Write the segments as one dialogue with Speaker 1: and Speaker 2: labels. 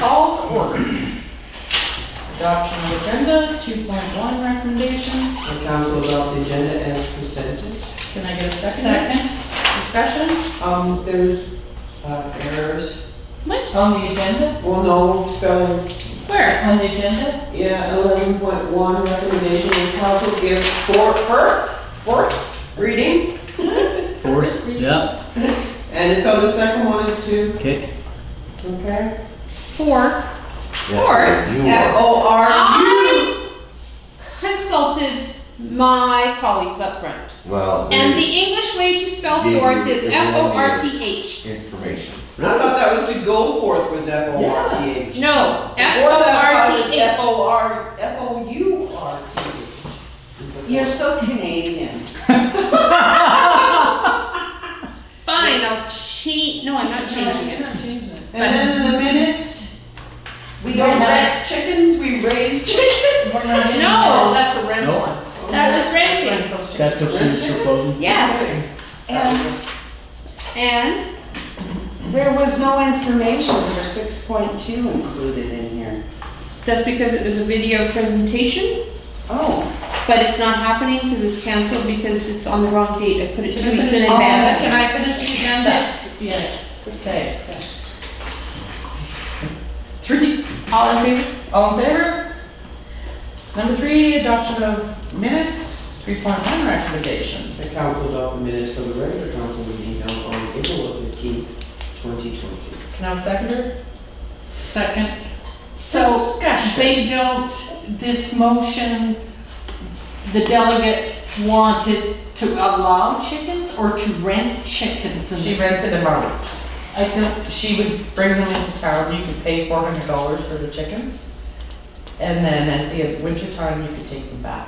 Speaker 1: call to order. Adoption of agenda, 2.1 recommendation.
Speaker 2: The council adopt the agenda as presented.
Speaker 1: Can I get a second? Discussion?
Speaker 2: There's errors.
Speaker 1: What? On the agenda?
Speaker 2: Well, no, spelling.
Speaker 1: Where? On the agenda?
Speaker 2: Yeah, 11.1 recommendation, the council give fourth reading.
Speaker 3: Fourth, yeah.
Speaker 2: And it's on the second one is two.
Speaker 3: Okay.
Speaker 2: Okay.
Speaker 1: Four.
Speaker 2: F-O-R-U.
Speaker 1: I consulted my colleagues up front.
Speaker 4: Well,
Speaker 1: And the English way to spell
Speaker 4: Gave
Speaker 1: forth
Speaker 4: you
Speaker 1: is
Speaker 4: erroneous
Speaker 1: F-O-R-T-H.
Speaker 4: information.
Speaker 2: I thought that was to go forth was F-O-R-T-H.
Speaker 1: No,
Speaker 2: F-O-R-T-H.
Speaker 1: F-O-R-T-H.
Speaker 2: F-O-U-R-T-H.
Speaker 5: You're so Canadian.
Speaker 1: Fine, I'll change, no, I'm not changing it.
Speaker 2: And then in the minutes, we don't rent chickens, we raise chickens.
Speaker 1: No,
Speaker 6: That's a rent
Speaker 3: Nope.
Speaker 6: one.
Speaker 1: that was renting.
Speaker 3: That's what she was proposing.
Speaker 1: Yes,
Speaker 5: And
Speaker 1: and
Speaker 5: there was no information for 6.2 included in here.
Speaker 1: that's because it was a video presentation,
Speaker 5: Oh,
Speaker 1: but it's not happening because it's canceled because it's on the wrong date. I put it 2 weeks in
Speaker 6: Can
Speaker 1: advance.
Speaker 6: I finish the agenda? Yes. Okay. 3, all in favor? All in favor? Number 3, adoption of minutes, 3.1 recommendation.
Speaker 2: The council adopt the minutes for the regular council meeting held on April 15th, 2020.
Speaker 6: Can I have a seconder?
Speaker 7: Second. So
Speaker 6: Discussion.
Speaker 7: they don't, this motion, the delegate wanted to allow chickens or to rent chickens?
Speaker 6: She rented them out. I think she would bring them into town, you could pay $400 for the chickens. And then at the winter time, you could take them back.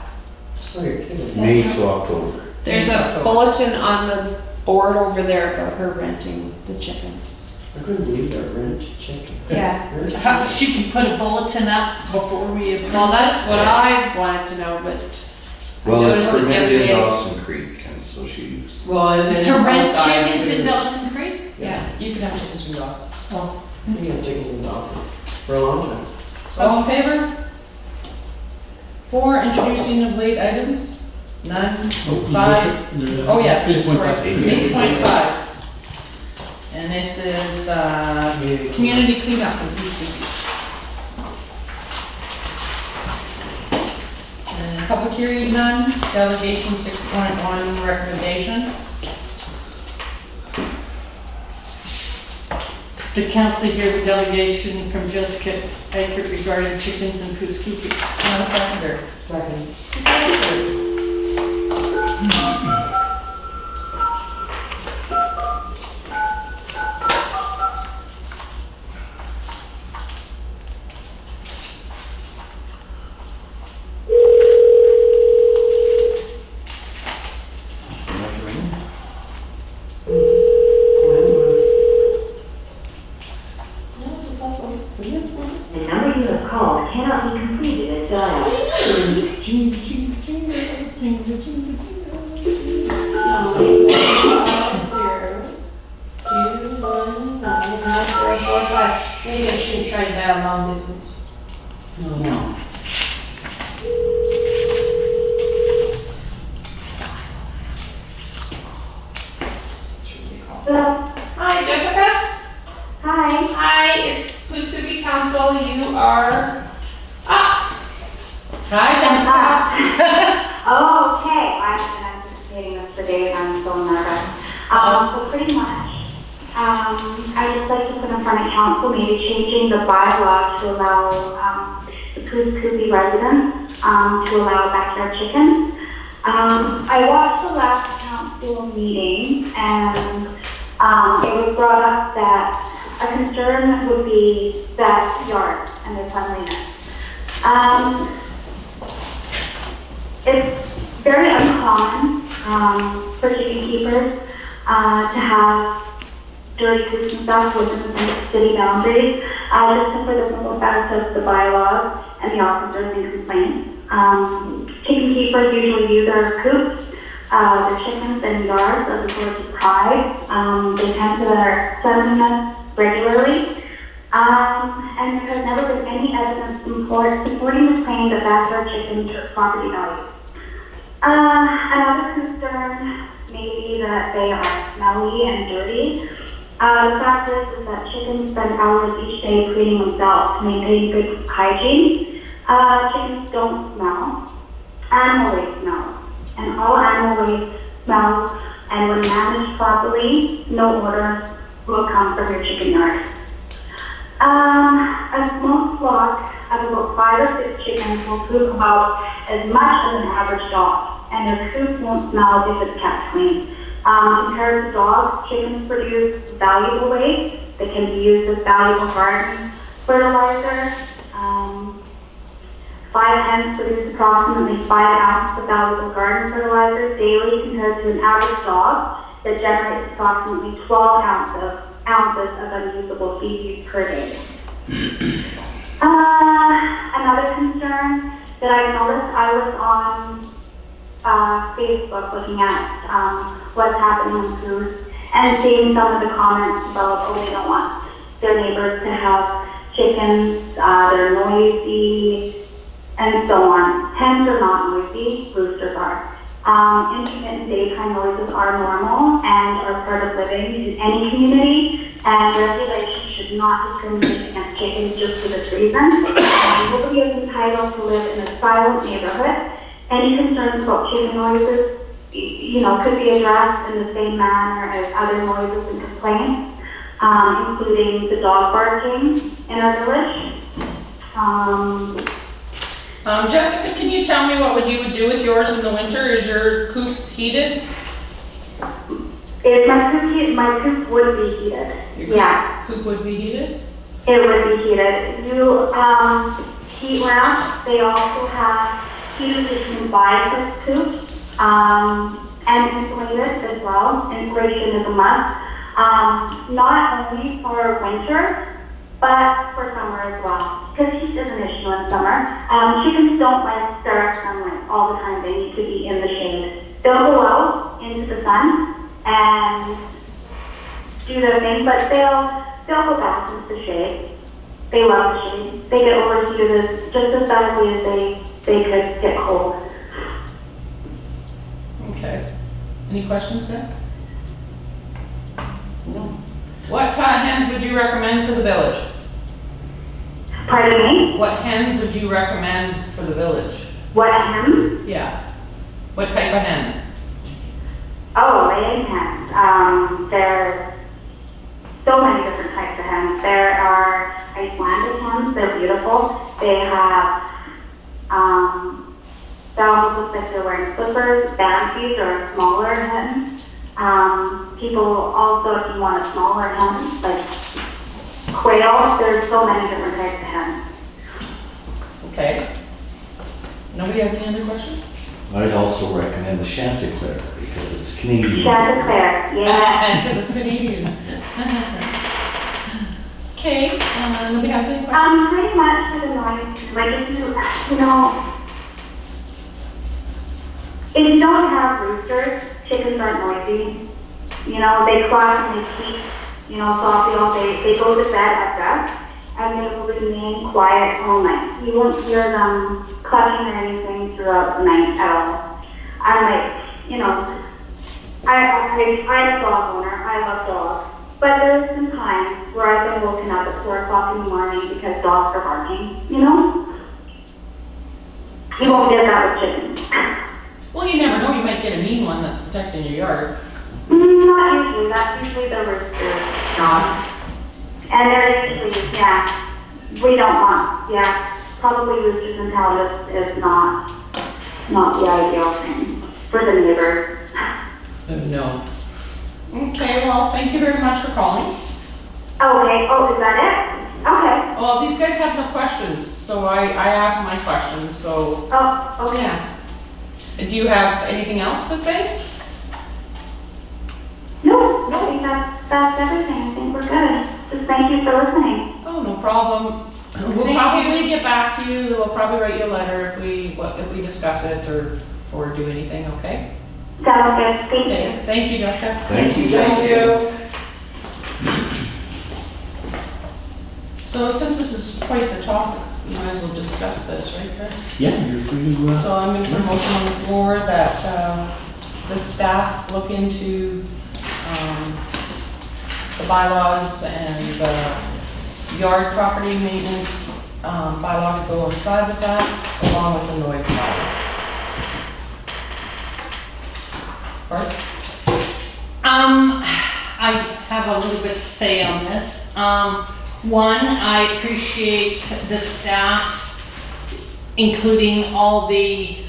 Speaker 2: Oh, you're kidding.
Speaker 4: May to October.
Speaker 1: There's a bulletin on the board over there about her renting the chickens.
Speaker 2: I couldn't believe that rent chicken.
Speaker 1: Yeah.
Speaker 2: Rent
Speaker 7: How,
Speaker 2: chicken.
Speaker 7: she could put a bulletin up before we approve.
Speaker 1: Well, that's what I wanted to know, but
Speaker 4: Well, it's
Speaker 1: noticed it the other
Speaker 4: permitted in
Speaker 1: day.
Speaker 4: Dawson Creek, and so she's.
Speaker 2: Well, and then.
Speaker 7: To rent
Speaker 2: outside,
Speaker 7: chickens in
Speaker 2: you
Speaker 7: Dawson Creek?
Speaker 1: yeah.
Speaker 6: You can have chickens in Dawson.
Speaker 2: can have chickens in Dawson for a long time.
Speaker 6: All in favor? 4, introducing of late items. None. 5. Oh, yeah, sorry. 8.5. And this is, community cleanup in Houston. And public hearing none, delegation 6.1 recommendation.
Speaker 7: The council hear the delegation from Jessica Baker regarding chickens and housekeeping.
Speaker 6: Not a seconder.
Speaker 2: Second.
Speaker 8: The number you have called cannot be completed as dialed.
Speaker 1: Maybe I shouldn't try to dial long distance.
Speaker 5: no.
Speaker 8: Hello.
Speaker 1: Hi, Jessica.
Speaker 8: Hi.
Speaker 1: Hi, it's Blue Scoopy Council. You are up.
Speaker 6: Hi, Jessica.
Speaker 8: Oh, okay. I've been anticipating this for days. I'm so nervous. So pretty much, I'd just like to put in front of council maybe changing the bylaw to allow the Coos Coopy residents to allow backyard chickens. I watched the last council meeting and it was brought up that a concern would be backyard and their cleanliness. It's very uncommon for chicken keepers to have dirty coops and stuff within the city boundaries, just simply the simple fact of the bylaws and the officers and complaints. Chicken keepers usually use their coops, their chickens in yards as a source of pride. They tend to send them regularly. And there has never been any evidence supporting the claim that backyard chickens hurt property values. Another concern may be that they are smelly and dirty. The fact is that chickens spend hours each day cleaning themselves to maintain good hygiene. Chickens don't smell. Animal waste smells. And all animal waste smells, and when managed properly, no odor will come from your chicken yard. A small flock of about 5 or 6 chickens will poop about as much as an average dog, and their coop won't smell if it's kept clean. Compared to dogs, chickens produce valuable waste that can be used as valuable garden fertilizer. 5 hens produce approximately 5 ounces of valuable garden fertilizer daily compared to an average dog that generates approximately 12 ounces of unusable feces per day. Another concern that I noticed, I was on Facebook looking at what's happening in food and seeing some of the comments about, oh, they don't want their neighbors to have chickens, they're noisy, and so on. Hens are not noisy, roosters are. Intermittent daytime noises are normal and are part of living in any community, and regulation should not discriminate against chickens just for this reason. Nobody is entitled to live in a silent neighborhood. Any concerns about chicken noises, could be addressed in the same manner as other noises and complaints, including the dog barking in our village.
Speaker 6: Jessica, can you tell me what you would do with yours in the winter? Is your coop heated?
Speaker 8: If my coop would be heated. Yeah.
Speaker 6: Coop would be heated?
Speaker 8: It would be heated. Heat lamps, they also have heaters that you can buy for coop, and insulated as well. Insulation is a must. Not only for winter, but for summer as well, because heat is an issue in summer. Chickens don't like direct sunlight all the time. They need to be in the shade. They'll go out into the sun and do their thing, but they'll go back into the shade. They love the shade. They get overheated just as badly as they could get cold.
Speaker 6: Okay. Any questions, guys?
Speaker 5: No.
Speaker 6: What hens would you recommend for the village?
Speaker 8: Pardon me?
Speaker 6: What hens would you recommend for the village?
Speaker 8: What hens?
Speaker 6: Yeah. What type of hen?
Speaker 8: Oh, laying hens. There's so many different types of hens. There are Icelandic hens. They're beautiful. They have they almost look like they're wearing slippers. Banshees are smaller hens. People also, if you want a smaller hen, like quail, there's so many different types of hens.
Speaker 6: Okay. Nobody has any other questions?
Speaker 4: I'd also recommend the Chanticleer because it's Canadian.
Speaker 8: Chanticleer, yeah.
Speaker 6: Because it's Canadian. Okay, nobody has any questions?
Speaker 8: Pretty much for the noise, like if you don't have roosters, chickens aren't noisy. They cluck and they keep, softly all day. They go to bed at dusk and they will remain quiet all night. You won't hear them clucking or anything throughout the night at all. I'm a dog owner. I love dogs. But there's been times where I've been woken up at 4 o'clock in the morning because dogs are barking, You won't get that with chickens.
Speaker 6: Well, you never know. You might get a mean one that's protecting your yard.
Speaker 8: Not usually. That's usually the roosters. And they're usually, we don't want, probably roosters and cows is not the ideal thing for the neighbors.
Speaker 6: No. Okay, well, thank you very much for calling.
Speaker 8: Okay, is that it? Okay.
Speaker 6: Well, these guys have no questions, so I asked my questions, so.
Speaker 8: Oh, okay.
Speaker 6: Yeah. Do you have anything else to say?
Speaker 8: No, I think that's everything. I think we're good. Just thank you for listening.
Speaker 6: Oh, no problem. We'll probably get back to you. We'll probably write you a letter if we discuss it or do anything, okay?
Speaker 8: Sounds good. Thank
Speaker 6: Okay,
Speaker 8: you.
Speaker 6: thank you, Jessica.
Speaker 4: Thank you, Jessica.
Speaker 6: So since this is quite the topic, we might as well discuss this, right, Craig?
Speaker 3: Yeah, you're free to,
Speaker 6: So I'm going to put a motion on the floor that the staff look into the bylaws and the yard property maintenance bylaw to go alongside with that, along with the noise bylaw. Bart?
Speaker 7: I have a little bit to say on this. One, I appreciate the staff including all the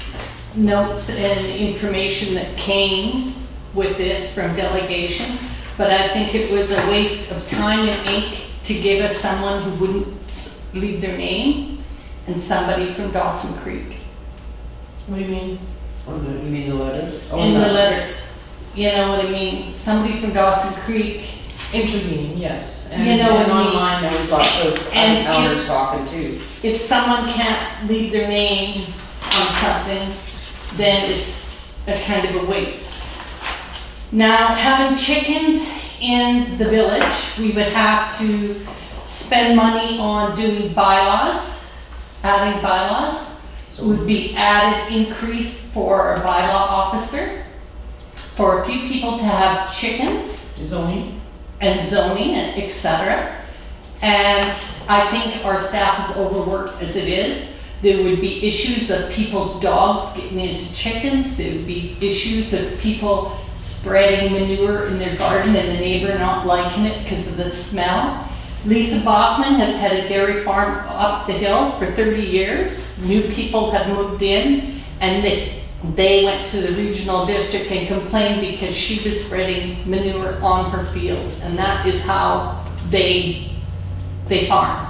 Speaker 7: notes and information that came with this from delegation, but I think it was a waste of time and ink to give us someone who wouldn't leave their name and somebody from Dawson Creek.
Speaker 6: What do you mean?
Speaker 1: You mean the letters?
Speaker 7: In the letters, you know what I mean? Somebody from Dawson Creek.
Speaker 6: Intervening, yes. And,
Speaker 7: You know what
Speaker 6: and
Speaker 7: I mean.
Speaker 6: online there was lots of
Speaker 7: And
Speaker 6: out-of-towners
Speaker 7: if-
Speaker 6: talking too.
Speaker 7: If someone can't leave their name on something, then it's a kind of a waste. Now, having chickens in the village, we would have to spend money on doing bylaws, adding bylaws. Would be added increase for a bylaw officer, for a few people to have chickens
Speaker 6: Zoning.
Speaker 7: and zoning and et cetera. And I think our staff is overworked as it is. There would be issues of people's dogs getting into chickens. There would be issues of people spreading manure in their garden and the neighbor not liking it because of the smell. Lisa Bachman has had a dairy farm up the hill for 30 years. New people have moved in and they went to the regional district and complained because she was spreading manure on her fields, and that is how they farm.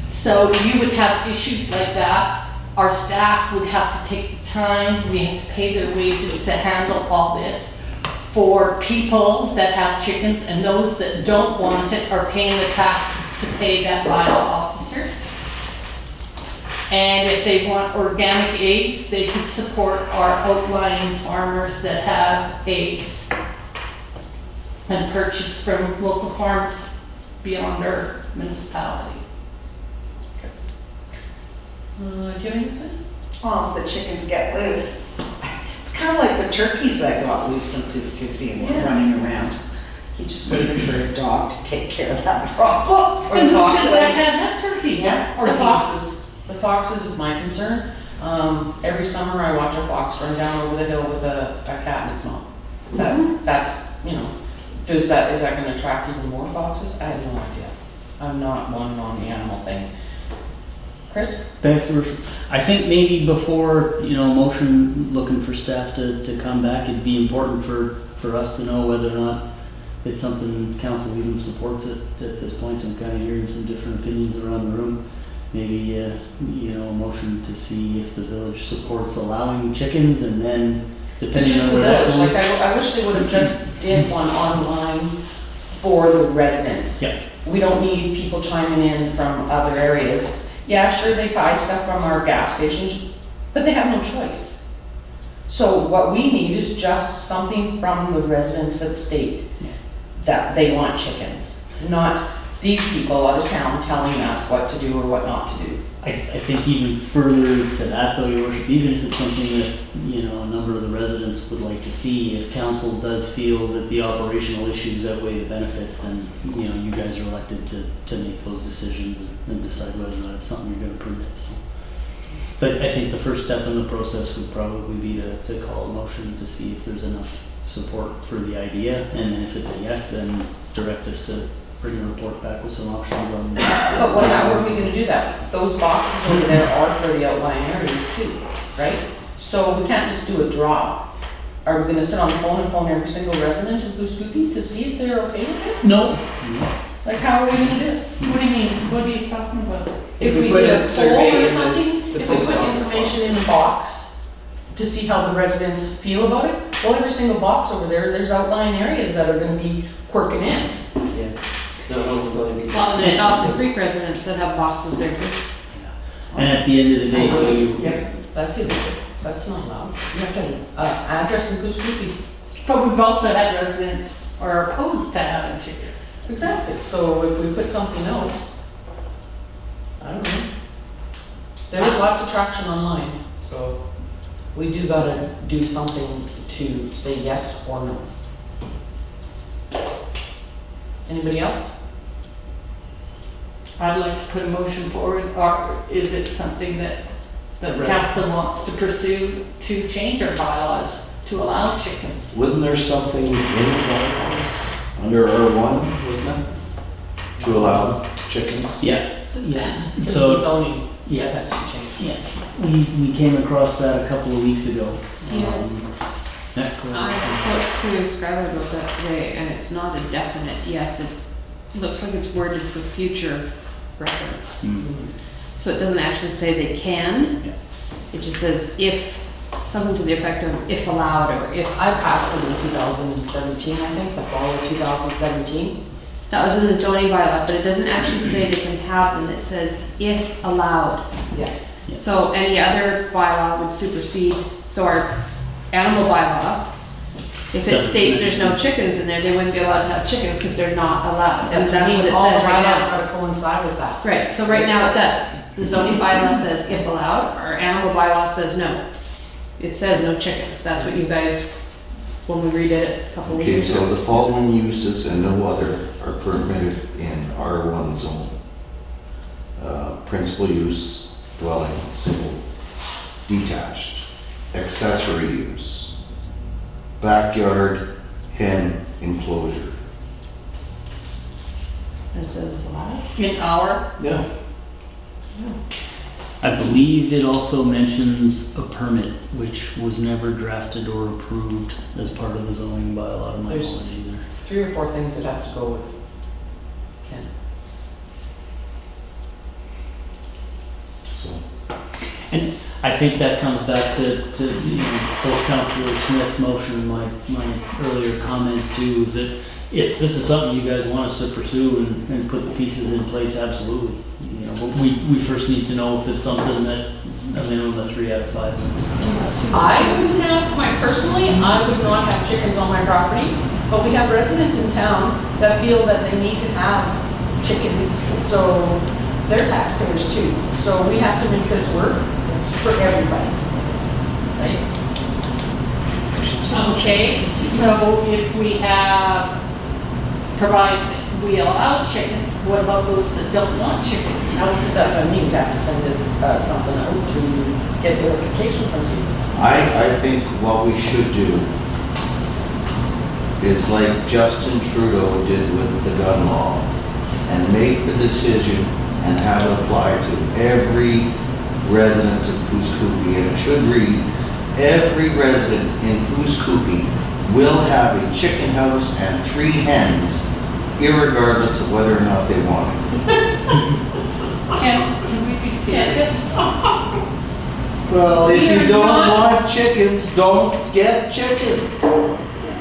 Speaker 7: So you would have issues like that. Our staff would have to take the time, we have to pay their wages to handle all this for people that have chickens, and those that don't want it are paying the taxes to pay that bylaw officer. And if they want organic eggs, they could support our outlying farmers that have eggs and purchase from local farms beyond our municipality.
Speaker 6: Do you have anything to say?
Speaker 5: Well, if the chickens get loose, it's kind of like the turkeys that got loose in Kuskookee and were
Speaker 6: Yeah.
Speaker 5: running around. You just waited for a dog to take care of that problem.
Speaker 7: Or the foxes that had turkeys.
Speaker 5: Yeah.
Speaker 6: Or the foxes. The foxes is my concern. Every summer I watch a fox run down over the hill with a cat and its mom. That's, you know, is that gonna attract even more foxes? I have no idea. I'm not one on the animal thing. Chris?
Speaker 3: thanks, Your Worship. I think maybe before, motion looking for staff to come back, it'd be important for us to know whether or not it's something council even supports it at this point. I'm kind of hearing some different opinions around the room. Maybe, a motion to see if the village supports allowing chickens, and then depending
Speaker 6: Just
Speaker 3: on
Speaker 6: the
Speaker 3: where that
Speaker 6: village,
Speaker 3: goes.
Speaker 6: like I wish they would have just did one online for the residents.
Speaker 3: Yeah.
Speaker 6: We don't need people chiming in from other areas. Yeah, sure, they buy stuff from our gas stations, but they have no choice. So what we need is just something from the residents that state that they want chickens, not these people out of town telling us what to do or what not to do.
Speaker 3: I think even further to that though, Your Worship, even if it's something that, a number of the residents would like to see, if council does feel that the operational issues outweigh the benefits, then, you guys are elected to make those decisions and decide whether or not it's something you're gonna permit, so. I think the first step in the process would probably be to call a motion to see if there's enough support for the idea, and then if it's a yes, then direct us to bring a report back with some options on.
Speaker 6: But how are we gonna do that? Those boxes over there are for the outlying areas too, right? So we can't just do a draw. Are we gonna sit on the phone and phone every single resident of Kuskookee to see if they're okay with it?
Speaker 3: No.
Speaker 6: Like, how are we gonna do it?
Speaker 7: What do you mean? What are you talking about?
Speaker 6: If we
Speaker 2: put
Speaker 6: did
Speaker 2: a
Speaker 6: a poll
Speaker 2: survey in
Speaker 6: or
Speaker 2: the-
Speaker 6: something,
Speaker 2: the
Speaker 6: if we
Speaker 2: post
Speaker 6: put
Speaker 2: office
Speaker 6: information in the box to see how the residents feel about it, well, every single box over there, there's outlying areas that are gonna be quirking in.
Speaker 1: Well, and there's Dawson Creek residents that have boxes there too.
Speaker 3: And at the end of the day, too,
Speaker 6: That's illegal. That's not allowed. You have to have address in Kuskookee.
Speaker 7: But we've also had residents are opposed to having chickens.
Speaker 6: Exactly. So if we put something out, There's lots of traction online, so we do gotta do something to say yes or no. Anybody else?
Speaker 7: I'd like to put a motion forward, or is it something that the council wants to pursue to change our bylaws to allow chickens?
Speaker 4: Wasn't there something in the bylaws under R1, wasn't it? To allow chickens?
Speaker 3: Yeah,
Speaker 6: It's the
Speaker 3: so,
Speaker 6: zoning.
Speaker 3: yeah.
Speaker 6: That has to change.
Speaker 3: yeah, we came across that a couple of weeks ago.
Speaker 1: Yeah.
Speaker 3: Yeah, go
Speaker 1: I
Speaker 3: ahead.
Speaker 1: spoke to Skylar about that today, and it's not a definite yes, looks like it's worded for future reference.
Speaker 3: Mm.
Speaker 1: So it doesn't actually say they can.
Speaker 3: Yeah.
Speaker 1: It just says if, something to the effect of if allowed, or if.
Speaker 6: I passed it in 2017, I think, the fall of 2017.
Speaker 1: That was in the zoning bylaw, but it doesn't actually say they can have them, it says if allowed.
Speaker 6: Yeah.
Speaker 1: So any other bylaw would supersede, so our animal bylaw, if it
Speaker 3: Doesn't
Speaker 1: states there's no
Speaker 3: mention-
Speaker 1: chickens in there, they wouldn't be allowed to have chickens because they're not allowed. And
Speaker 6: That's
Speaker 1: that's what it
Speaker 6: all the
Speaker 1: says right
Speaker 6: bylaws
Speaker 1: now.
Speaker 6: gotta coincide with that.
Speaker 1: Right, so right now it does. The zoning bylaw says if allowed, our animal bylaw says no. It says no chickens, that's what you guys, when we redid it a couple
Speaker 4: Okay,
Speaker 1: weeks
Speaker 4: so
Speaker 1: ago.
Speaker 4: the following uses and no other are permitted in R1 zone. Principal use, dwelling, single, detached, accessory use, backyard, hen enclosure.
Speaker 1: And it says allowed.
Speaker 7: In our,
Speaker 4: Yeah.
Speaker 3: I believe it also mentions a permit, which was never drafted or approved as part of the zoning bylaw to my
Speaker 6: There's-
Speaker 3: knowledge either.
Speaker 6: 3 or 4 things it has to go with. Ken.
Speaker 4: So,
Speaker 3: And I think that comes back to you know, both Councillor Smith's motion and my earlier comments too, is that if this is something you guys want us to pursue and put the pieces in place, absolutely. You know, but we first need to know if it's something that a minimum of 3 out of 5 members.
Speaker 6: I would have, personally, I would not have chickens on my property, but we have residents in town that feel that they need to have chickens, so they're taxpayers too. So we have to make this work for everybody, right?
Speaker 7: okay, so if we have, we allow chickens, what about those that don't want chickens?
Speaker 6: That's what I mean, we have to send it, something out to get notification from you.
Speaker 4: I think what we should do is like Justin Trudeau did with the gun law and make the decision and have it apply to every resident of Pouce Coupe. And it should read, every resident in Pouce Coupe will have a chicken house and 3 hens, irregardless of whether or not they want it.
Speaker 7: Can we be serious?
Speaker 4: Well, if
Speaker 6: We
Speaker 4: you
Speaker 6: are
Speaker 4: don't
Speaker 6: not-
Speaker 4: want chickens, don't get chickens.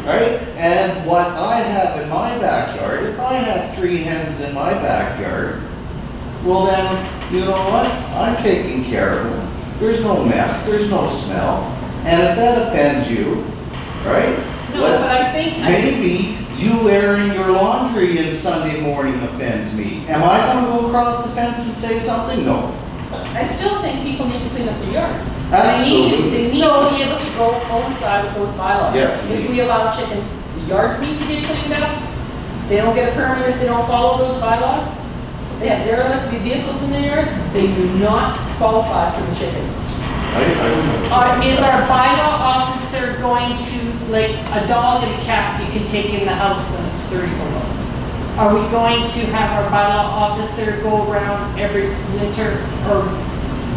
Speaker 4: Right? And what I have in my backyard, if I have 3 hens in my backyard, well then, you know what? I'm taking care of them. There's no mess, there's no smell. And if that offends you, right?
Speaker 6: No, but I think,
Speaker 4: Maybe you airing your laundry on Sunday morning offends me. Am I gonna go across the fence and say something? No.
Speaker 6: I still think people need to clean up their yards.
Speaker 4: Absolutely.
Speaker 6: They need to be able to go coincide with those bylaws.
Speaker 4: Yes,
Speaker 6: If
Speaker 4: indeed.
Speaker 6: we allow chickens, the yards need to get cleaned up. They don't get a permit if they don't follow those bylaws. If they have derelict vehicles in their yard, they do not qualify for the chickens.
Speaker 7: Is our bylaw officer going to, like, a dog and a cat you can take in the house when it's 30 below? Are we going to have our bylaw officer go around every winter or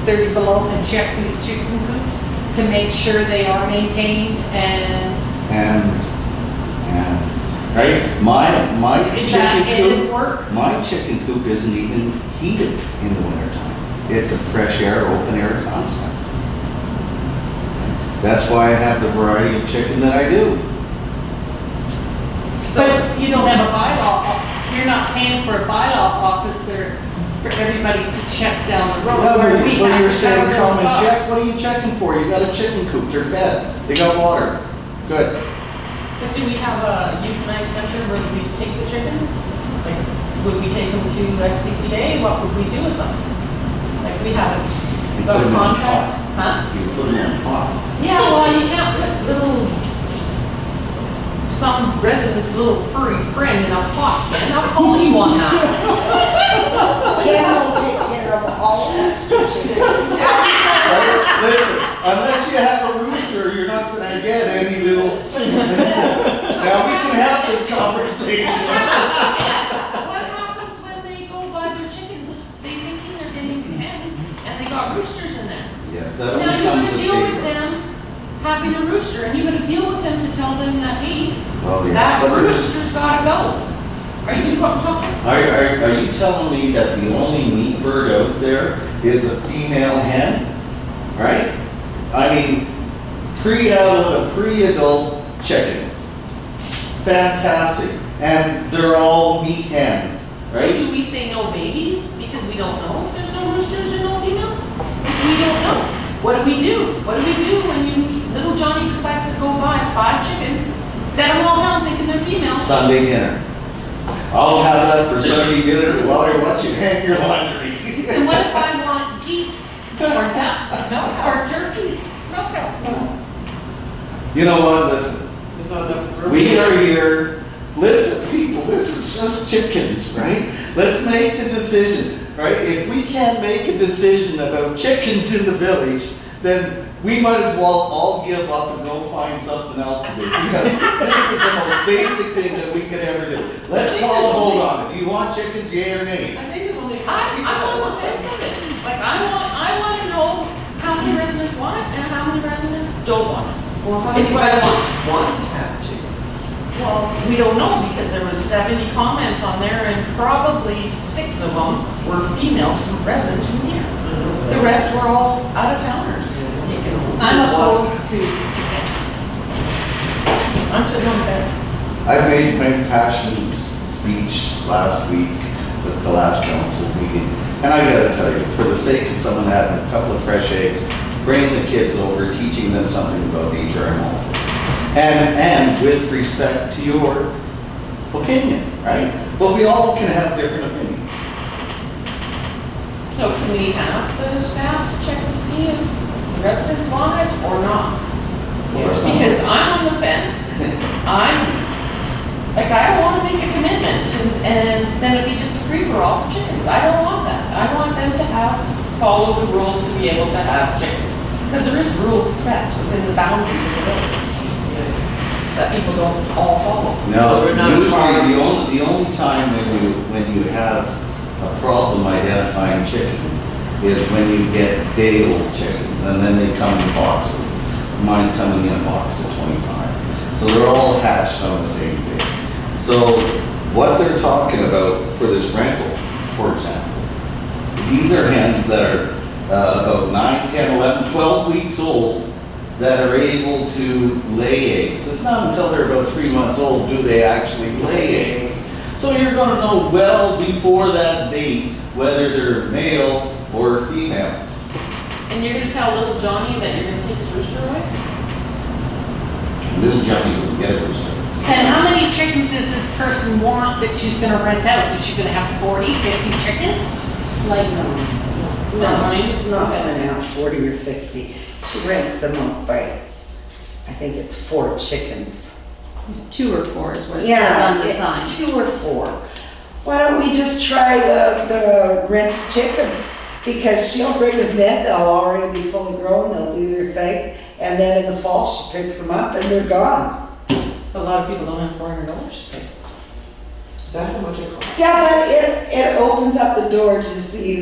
Speaker 7: 30 below and check these chicken coops to make sure they are maintained and
Speaker 4: Right? My
Speaker 7: is that
Speaker 4: chicken
Speaker 7: in
Speaker 4: coop,
Speaker 7: work?
Speaker 4: my chicken coop isn't even heated in the wintertime. It's a fresh air, open air concept. That's why I have the variety of chicken that I do.
Speaker 7: But you don't have a bylaw, you're not paying for a bylaw officer for everybody to check down the road.
Speaker 4: Yeah,
Speaker 7: where we
Speaker 4: but
Speaker 7: have
Speaker 4: you're
Speaker 7: to
Speaker 4: saying
Speaker 7: cover
Speaker 4: come
Speaker 7: those
Speaker 4: and check,
Speaker 7: costs.
Speaker 4: what are you checking for? You got a chicken coop, they're fed, they got water. Good.
Speaker 6: But do we have a euthanized center where we take the chickens? Like, would we take them to SPCA? What would we do with them? Like, we haven't
Speaker 4: You
Speaker 6: The
Speaker 4: put 'em in a
Speaker 6: contract,
Speaker 4: pot.
Speaker 6: huh?
Speaker 4: You put them in a pot.
Speaker 6: Yeah, well, you can't put some resident's little furry friend in a pot, Ken. I'll call you on that.
Speaker 5: Ken will take care of all extra chickens.
Speaker 4: Listen, unless you have a rooster, you're not gonna get any little. Now, we can have this conversation.
Speaker 6: What happens when they go buy their chickens? They thinking they're getting hens and they got roosters in there.
Speaker 4: Yes, that
Speaker 6: Now,
Speaker 4: only
Speaker 6: you're
Speaker 4: comes
Speaker 6: gonna
Speaker 4: with
Speaker 6: deal with
Speaker 4: paper.
Speaker 6: them having a rooster and you're gonna deal with them to tell them that, hey,
Speaker 4: Oh, yeah.
Speaker 6: that
Speaker 4: But there's-
Speaker 6: rooster's gotta go. Are you gonna go up and talk?
Speaker 4: Are you telling me that the only meat bird out there is a female hen? Right? I mean, pre-adult chickens. Fantastic. And they're all meat hens,
Speaker 6: So
Speaker 4: right?
Speaker 6: do we say no babies because we don't know if there's no roosters or no females? We don't know. What do we do? What do we do when little Johnny decides to go buy 5 chickens, set them all down thinking they're females?
Speaker 4: Sunday dinner. I'll have that for Sunday dinner while you're watching hang your laundry.
Speaker 7: And what if I want geese or ducks or turkeys?
Speaker 6: Milk cows.
Speaker 4: You know what, listen. We are here, listen, people, this is just chickens, right? Let's make the decision, right? If we can't make a decision about chickens in the village, then we might as well all give up and go find something else to do. Because this is the most basic thing that we could ever do. Let's call a vote on it. Do you want chickens, yea or nay?
Speaker 2: I think it's only.
Speaker 6: I'm on the fence of it. Like, I want to know how many residents want it and how many residents don't want it.
Speaker 2: Well, how
Speaker 6: It's
Speaker 2: many
Speaker 6: what I want.
Speaker 2: residents want to have chickens?
Speaker 6: Well, we don't know because there was 70 comments on there and probably 6 of them were females from residents from here. The rest were all out of towners.
Speaker 7: I'm opposed to chickens.
Speaker 6: I'm sitting on the fence.
Speaker 4: I made my passion speech last week at the last council meeting. And I gotta tell you, for the sake of someone having a couple of fresh eggs, bringing the kids over, teaching them something about nature, I'm all for it. And with respect to your opinion, right? But we all can have different opinions.
Speaker 6: So can we have the staff check to see if the residents want it or not? Because I'm on the fence. I don't want to make a commitment and then it'd be just a free-for-all for chickens. I don't want that. I want them to have to follow the rules to be able to have chickens. Because there is rules set within the boundaries of the village that people don't all follow.
Speaker 4: No,
Speaker 5: We're not
Speaker 4: usually
Speaker 5: farmers.
Speaker 4: the only time when you have a problem identifying chickens is when you get day-old chickens and then they come in boxes. Mine's coming in a box of 25. So they're all hatched on the same day. So what they're talking about for this rental, for example, these are hens that are about 9, 10, 11, 12 weeks old that are able to lay eggs. It's not until they're about 3 months old do they actually lay eggs. So you're gonna know well before that date whether they're male or female.
Speaker 6: And you're gonna tell little Johnny that you're gonna take his rooster away?
Speaker 4: Little Johnny will get a rooster.
Speaker 7: And how many chickens does this person want that she's gonna rent out? Is she gonna have 40, 50 chickens?
Speaker 5: Like, no, she's not gonna have 40 or 50. She rents them out by, I think it's 4 chickens.
Speaker 1: 2 or 4 is what it says
Speaker 5: Yeah,
Speaker 1: on the sign.
Speaker 5: 2 or 4. Why don't we just try the rent a chicken? Because she'll bring them in, they'll already be fully grown, they'll do their thing, and then in the fall she picks them up and they're gone.
Speaker 6: A lot of people don't have $400 to pay.
Speaker 2: Is that how much it costs?
Speaker 5: Yeah, but it opens up the door to see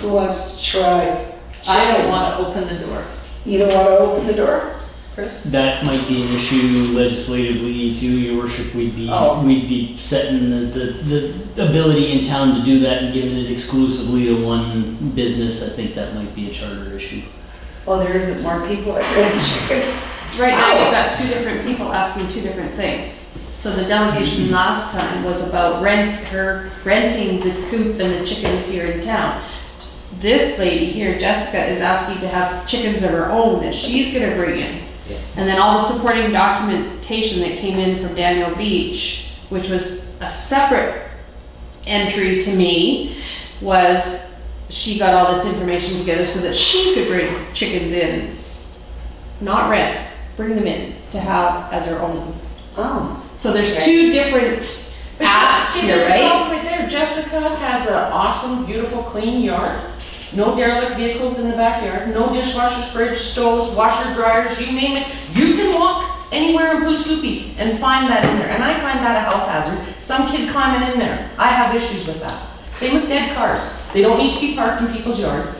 Speaker 5: who wants to try.
Speaker 7: I don't
Speaker 5: chickens.
Speaker 7: wanna open the door.
Speaker 5: You don't wanna open the door?
Speaker 6: Chris?
Speaker 3: That might be an issue legislatively too, your worship. We'd
Speaker 5: Oh.
Speaker 3: be setting the ability in town to do that and giving it exclusively to one business. I think that might be a charter issue.
Speaker 5: Well, there isn't more people that rent chickens.
Speaker 1: Right now, you've got 2 different people asking 2 different things. So the delegation last time was about renting the coop and the chickens here in town. This lady here, Jessica, is asking to have chickens of her own that she's gonna bring in. And then all the supporting documentation that came in from Daniel Beach, which was a separate entry to me, was she got all this information together so that she could bring chickens in, not rent, bring them in to have as her own.
Speaker 5: Oh,
Speaker 1: So there's
Speaker 6: Okay.
Speaker 1: two different
Speaker 6: But
Speaker 1: asks
Speaker 6: see,
Speaker 1: here,
Speaker 6: there's a
Speaker 1: right?
Speaker 6: problem right there. Jessica has an awesome, beautiful, clean yard. No derelict vehicles in the backyard, no dishwashers, fridge, stoves, washer, dryers, you name it. You can walk anywhere in Pooskoopi and find that in there. And I find that a health hazard. Some kid climbing in there. I have issues with that. Same with dead cars. They don't need to be parked in people's yards.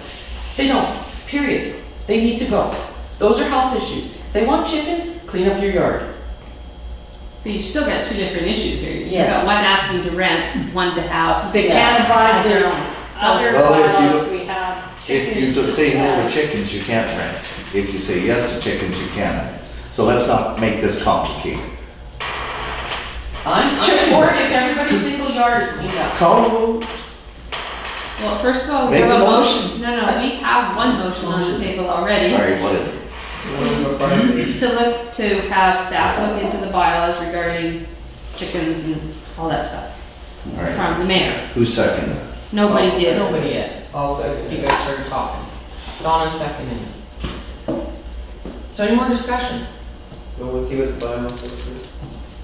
Speaker 6: They don't, period. They need to go. Those are health issues. If they want chickens, clean up your yard.
Speaker 1: But you still got two different issues here. You still
Speaker 5: Yes.
Speaker 1: got one asking to rent, one to have.
Speaker 7: They
Speaker 5: Yes.
Speaker 7: can't abide
Speaker 1: As their
Speaker 7: the
Speaker 1: own.
Speaker 7: other
Speaker 4: Well, if you-
Speaker 7: bylaws we have.
Speaker 4: If you just say no to chickens, you can't rent. If you say yes to chickens, you can rent. So let's not make this complicated.
Speaker 6: I'm for it if everybody's single yard is cleaned up.
Speaker 4: Call a vote.
Speaker 1: Well, first of all, we
Speaker 4: Make
Speaker 1: have
Speaker 4: a
Speaker 1: a
Speaker 4: motion.
Speaker 1: motion. No, we have one motion on the table already.
Speaker 4: All right, what is it?
Speaker 1: To look, to have staff look into the bylaws regarding chickens and all that stuff
Speaker 4: All right,
Speaker 1: from the mayor.
Speaker 4: who seconded it?
Speaker 1: Nobody did.
Speaker 6: Nobody yet. You guys started talking. Donna's seconding. So any more discussion?
Speaker 9: Well, let's see what the bylaw says first.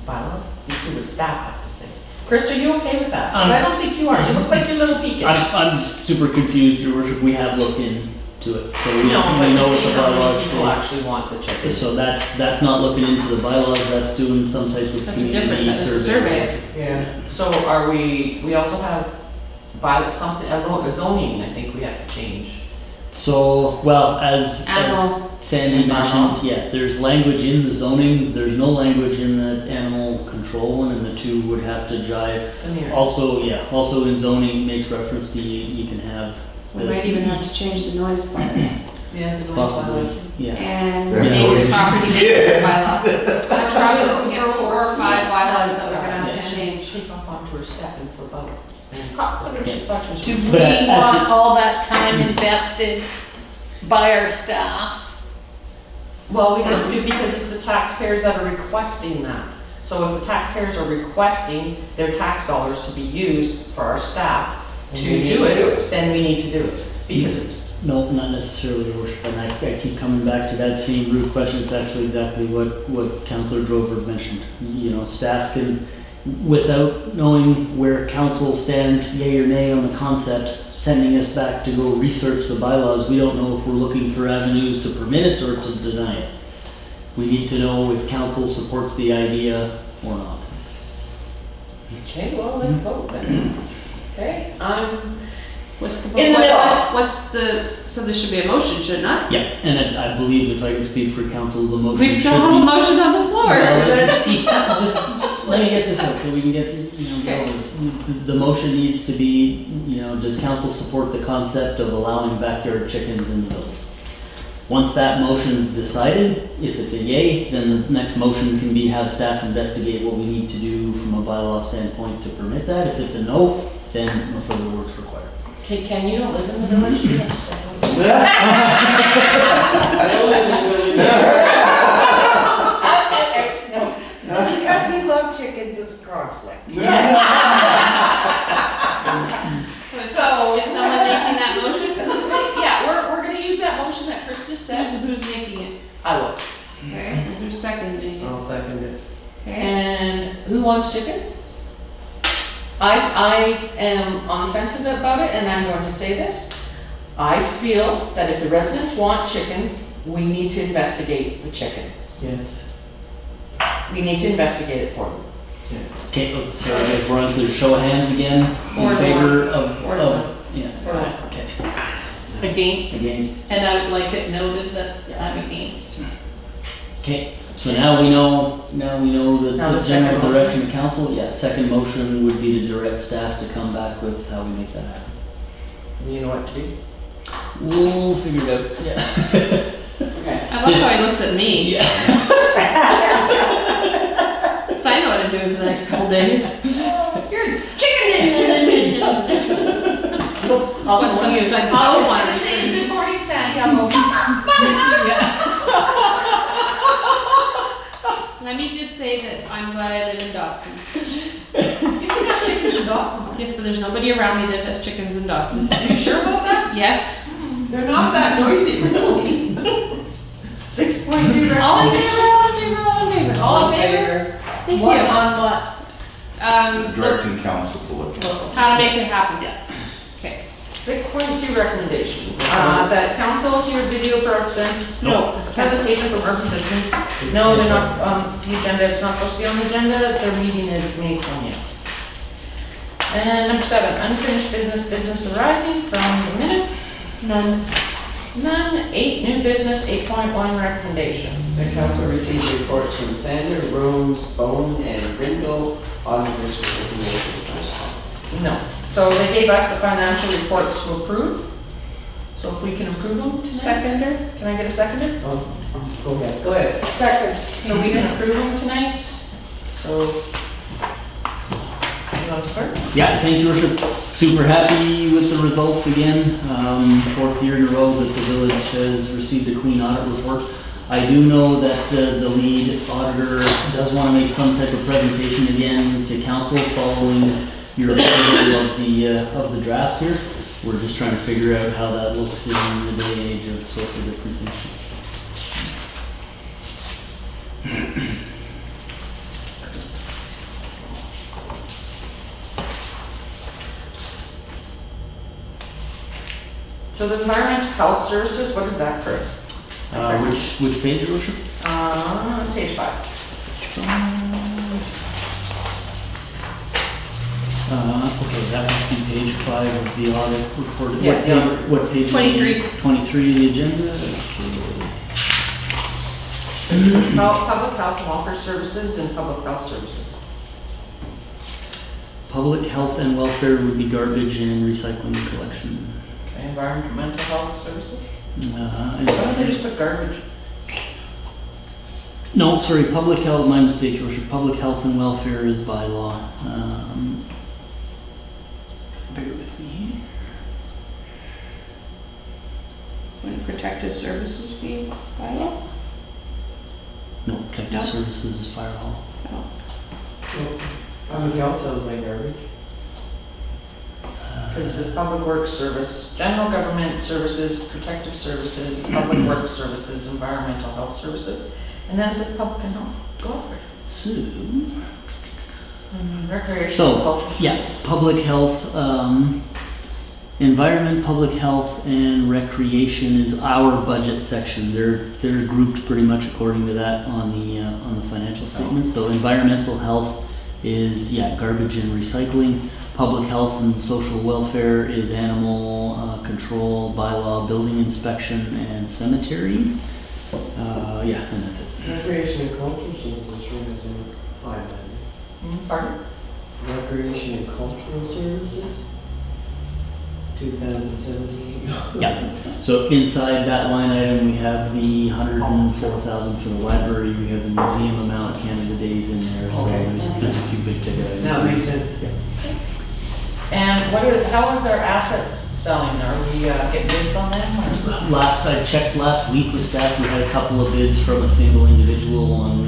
Speaker 6: Bylaws? Let's see what staff has to say. Chris, are you okay with that? Because I don't think you are. You look like you're a little peaked.
Speaker 3: I'm super confused, your worship, we have looked into it, so we
Speaker 6: No, but
Speaker 3: we know
Speaker 6: to
Speaker 3: what
Speaker 6: see
Speaker 3: the
Speaker 6: how many
Speaker 3: bylaws
Speaker 6: people
Speaker 3: say.
Speaker 6: actually want the chickens.
Speaker 3: So that's not looking into the bylaws, that's doing some type of
Speaker 1: That's a different,
Speaker 3: community
Speaker 1: that's a
Speaker 3: survey.
Speaker 1: survey.
Speaker 6: Yeah. So are we also have something, a zoning, I think we have to change.
Speaker 3: So, well, as
Speaker 1: Animal.
Speaker 3: Sandy mentioned, yeah, there's language in the zoning, there's no language in the animal control one, and the two would have to jive.
Speaker 6: Come here.
Speaker 3: Also, yeah, also in zoning makes reference to you can have.
Speaker 1: We might even have to change the noise bylaw
Speaker 6: Yeah, the noise
Speaker 3: Possibly,
Speaker 6: bylaw.
Speaker 3: yeah.
Speaker 1: and
Speaker 4: There
Speaker 1: maybe the
Speaker 4: noise
Speaker 1: property
Speaker 4: exists.
Speaker 1: maintenance bylaw. We're probably looking at 4 or 5 bylaws that we're gonna have
Speaker 3: Yeah.
Speaker 1: to change.
Speaker 6: Take off onto her step and flip out. And pop, put her, she thought she was.
Speaker 7: Do
Speaker 3: But
Speaker 7: we
Speaker 3: at
Speaker 7: want all that time invested by our staff?
Speaker 6: Well, we have to because it's the taxpayers that are requesting that. So if the taxpayers are requesting their tax dollars to be used for our staff to
Speaker 9: We need
Speaker 6: do
Speaker 9: to do
Speaker 6: it, then we need to do it. Because it's,
Speaker 3: No, not necessarily, your worship, and I keep coming back to that same root question, it's actually exactly what Councillor Drover mentioned. You know, staff can, without knowing where council stands, yay or nay on the concept, sending us back to go research the bylaws, we don't know if we're looking for avenues to permit it or to deny it. We need to know if council supports the idea or not.
Speaker 6: okay, well, let's vote then. Okay,
Speaker 1: What's the,
Speaker 6: In the middle.
Speaker 1: what's the, so there should be a motion, shouldn't I?
Speaker 3: Yeah, and I believe if I can speak for council, the motion
Speaker 1: We
Speaker 3: should be.
Speaker 1: still have a motion on the floor.
Speaker 3: Well, just let me get this out so we can get,
Speaker 1: Okay.
Speaker 3: going. The motion needs to be, does council support the concept of allowing backyard chickens in the village? Once that motion's decided, if it's a yay, then the next motion can be have staff investigate what we need to do from a bylaw standpoint to permit that. If it's a no, then no further work's required.
Speaker 6: okay, Ken, you don't live in the village, you have to stay home.
Speaker 5: because you love chickens, it's a conflict.
Speaker 1: So, is someone making that motion?
Speaker 6: Yeah, we're gonna use that motion that Chris just said.
Speaker 1: Who's making it?
Speaker 6: I will.
Speaker 1: Okay, and who's seconding
Speaker 9: I'll
Speaker 1: it?
Speaker 9: second it.
Speaker 1: Okay.
Speaker 6: And who wants chickens? I am on the fence about it, and I'm going to say this. I feel that if the residents want chickens, we need to investigate the chickens.
Speaker 9: Yes.
Speaker 6: We need to investigate it for them.
Speaker 9: Yes.
Speaker 3: Okay, so I guess we're on to show of hands again,
Speaker 1: 4
Speaker 3: in
Speaker 1: to
Speaker 3: favor
Speaker 1: 1.
Speaker 3: of,
Speaker 1: 4 to 1.
Speaker 3: yeah,
Speaker 1: Right.
Speaker 3: okay,
Speaker 7: Against?
Speaker 3: against.
Speaker 7: And I would like it noted that I'm against.
Speaker 3: Okay, so now we know
Speaker 6: Now
Speaker 3: the
Speaker 6: the second
Speaker 3: general
Speaker 6: motion.
Speaker 3: direction of council. Yeah, second motion would be to direct staff to come back with how we make that happen.
Speaker 6: You know what to do?
Speaker 3: We'll figure it out, yeah.
Speaker 1: I love how he looks at me.
Speaker 3: Yeah.
Speaker 1: So I know what I'm doing for the next couple days.
Speaker 5: You're
Speaker 1: What's some of your type of
Speaker 7: I
Speaker 1: one?
Speaker 7: was gonna say, good morning, Sandy, I'm over.
Speaker 1: Let me just say that I'm glad I live in Dawson.
Speaker 6: You can have chickens in Dawson.
Speaker 1: Yes, but there's nobody around me that has chickens in Dawson.
Speaker 6: Are you sure about that?
Speaker 1: Yes.
Speaker 2: They're not that noisy, really.
Speaker 6: 6.2
Speaker 1: All in
Speaker 6: recommendation.
Speaker 1: favor, all in favor, all in favor.
Speaker 6: All in favor?
Speaker 1: Thank
Speaker 6: What
Speaker 1: you.
Speaker 6: on what?
Speaker 10: Directing council to look at.
Speaker 1: How to make it happen, yeah. Okay.
Speaker 6: 6.2 recommendation, that council hear video
Speaker 1: No.
Speaker 6: presentation from Urban Systems. No, they're not on the agenda, it's not supposed to be on the agenda, their meeting is May 20th. And number 7, unfinished business arising from the minutes.
Speaker 1: None.
Speaker 6: None. 8, new business, 8.1 recommendation.
Speaker 2: The council received reports from Sander, Rose, Bone, and Brindle, auditors with information.
Speaker 6: No. So they gave us the financial reports to approve. So if we can approve them tonight.
Speaker 1: Seconder?
Speaker 6: Can I get a seconder?
Speaker 2: Oh, go ahead. Go ahead.
Speaker 5: Second.
Speaker 6: So we can approve them tonight. So, you want to start?
Speaker 3: Yeah, thank you, Worship. Super happy with the results again. 4th year in a row that the village has received a clean audit report. I do know that the lead auditor does want to make some type of presentation again to council following your approval of the drafts here. We're just trying to figure out how that looks in the day and age of social distancing.
Speaker 6: So the environmental health services, what is that, Chris?
Speaker 3: Which page, Your Worship?
Speaker 6: Page 5.
Speaker 3: Okay, that must be page 5 of the audit report.
Speaker 6: Yeah,
Speaker 3: What page?
Speaker 1: 23.
Speaker 3: 23 of the agenda? Okay.
Speaker 6: Public health and welfare services and public health services.
Speaker 3: Public health and welfare would be garbage and recycling and collection.
Speaker 6: Okay, environmental health services?
Speaker 3: Uh,
Speaker 6: Why don't they just put garbage?
Speaker 3: No, sorry, public health, my mistake, Your Worship. Public health and welfare is by law. Bear with me here.
Speaker 1: Wouldn't protective services be bylaw?
Speaker 3: No, protective
Speaker 1: No.
Speaker 3: services is fire hall.
Speaker 2: Public health sounds like garbage.
Speaker 6: Because it says public works service, general government services, protective services, public works services, environmental health services, and then it says public and health. Go over it.
Speaker 3: So,
Speaker 6: Recreation,
Speaker 3: So,
Speaker 6: culture.
Speaker 3: yeah, public health, environment, public health, and recreation is our budget section. They're grouped pretty much according to that on the financial statements. So environmental health is, yeah, garbage and recycling. Public health and social welfare is animal control, bylaw, building inspection, and cemetery. Yeah, and that's it.
Speaker 2: Recreation and culture seems to sure as in 5.
Speaker 6: Pardon?
Speaker 2: Recreation and cultural services, 2078.
Speaker 3: Yeah, so inside that line item, we have the 104,000 for the library, we have the museum amount, Canada Days in there, so
Speaker 2: Okay.
Speaker 3: there's a few big ticket items.
Speaker 2: That makes sense.
Speaker 3: Yeah.
Speaker 6: And how is our assets selling? Are we getting bids on them? Or?
Speaker 3: I checked last week with staff, we had a couple of bids from a single individual on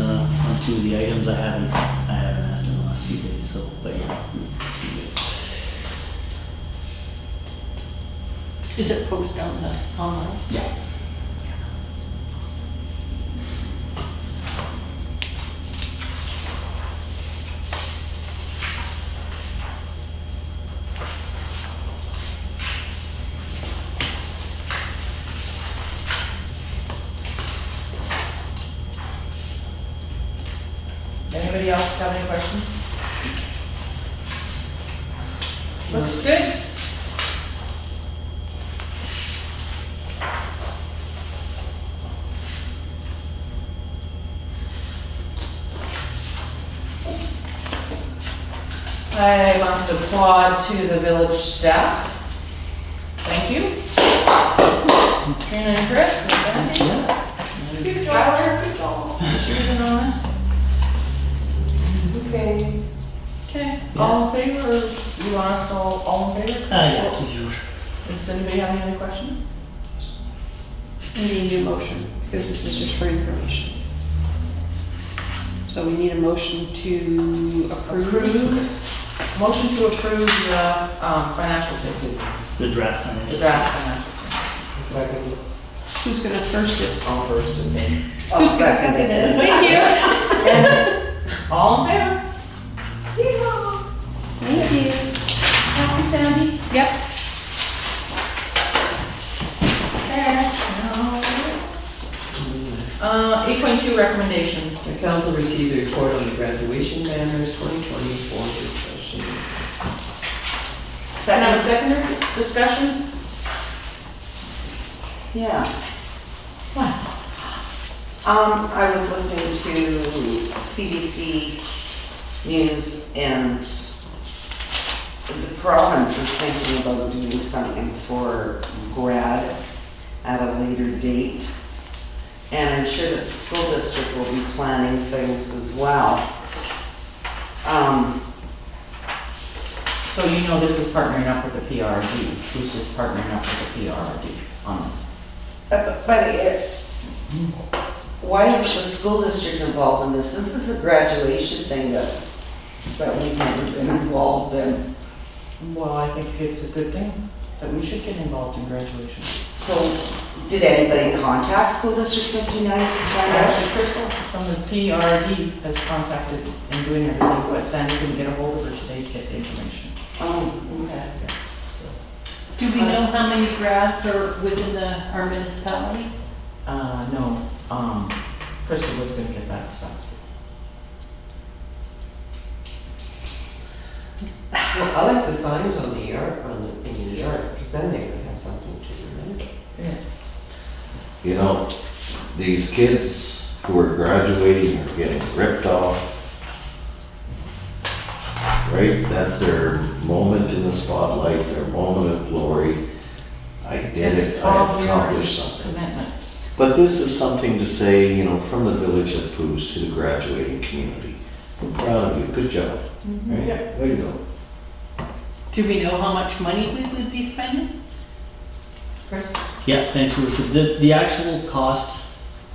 Speaker 3: 2 of the items. I haven't asked in the last few days, so, but yeah. a few bids.
Speaker 7: Is it posted on the online?
Speaker 3: Yeah.
Speaker 6: Anybody else have any questions? Looks good. I must applaud to the village staff. Thank you. Trina and Chris, is that it?
Speaker 3: Yeah.
Speaker 6: Skylar? She was in on this?
Speaker 2: Okay.
Speaker 6: Okay, all in favor, or you want us to all in favor?
Speaker 3: Yeah, please, Your Worship.
Speaker 6: Does anybody have any other question?
Speaker 1: We need a new motion, because this is just for information. So we need a motion to approve.
Speaker 6: Motion to approve the financial statement,
Speaker 3: The draft
Speaker 6: the
Speaker 3: financial.
Speaker 6: draft financial
Speaker 9: Second,
Speaker 1: Who's gonna first it?
Speaker 9: all first and then.
Speaker 5: I'll
Speaker 1: Who's gonna
Speaker 5: second it.
Speaker 1: Thank you.
Speaker 6: All in favor?
Speaker 1: Thank you.
Speaker 6: Happy, Sandy?
Speaker 1: Yep.
Speaker 6: 8.2 recommendations.
Speaker 2: The council received a report on the graduation banners 2024 discussion.
Speaker 6: Can I have a seconder? Discussion?
Speaker 5: Yes.
Speaker 6: What?
Speaker 5: I was listening to CBC News and the province is thinking about doing something for grad at a later date. And I'm sure that the school district will be planning things as well.
Speaker 6: So you know this is partnering up with the PRD. Who's just partnering up with the PRD on this?
Speaker 5: Why isn't the school district involved in this? This is a graduation thing that we've never been involved in.
Speaker 6: Well, I think it's a good thing that we should get involved in graduation.
Speaker 5: So, did anybody contact School District 59 to find out?
Speaker 6: Actually, Crystal from the PRD has contacted and doing everything, but Sandy couldn't get a hold of her today to get the information.
Speaker 5: Oh, okay.
Speaker 6: So,
Speaker 7: Do we know how many grads are within our municipality?
Speaker 6: no, Crystal was gonna get that stuff.
Speaker 2: Well, I like the signs on the yard, in the yard, because then they would have something to remember.
Speaker 6: Yeah.
Speaker 4: You know, these kids who are graduating are getting ripped off. Right? That's their moment in the spotlight, their moment of glory. I did it, I accomplished something.
Speaker 6: Commitment.
Speaker 4: But this is something to say, you know, from the village of Poos to the graduating community. We're proud of you, good job. Right? Way to go.
Speaker 7: Do we know how much money we would be spending?
Speaker 6: Chris?
Speaker 3: Yeah, thanks, Richard. The actual cost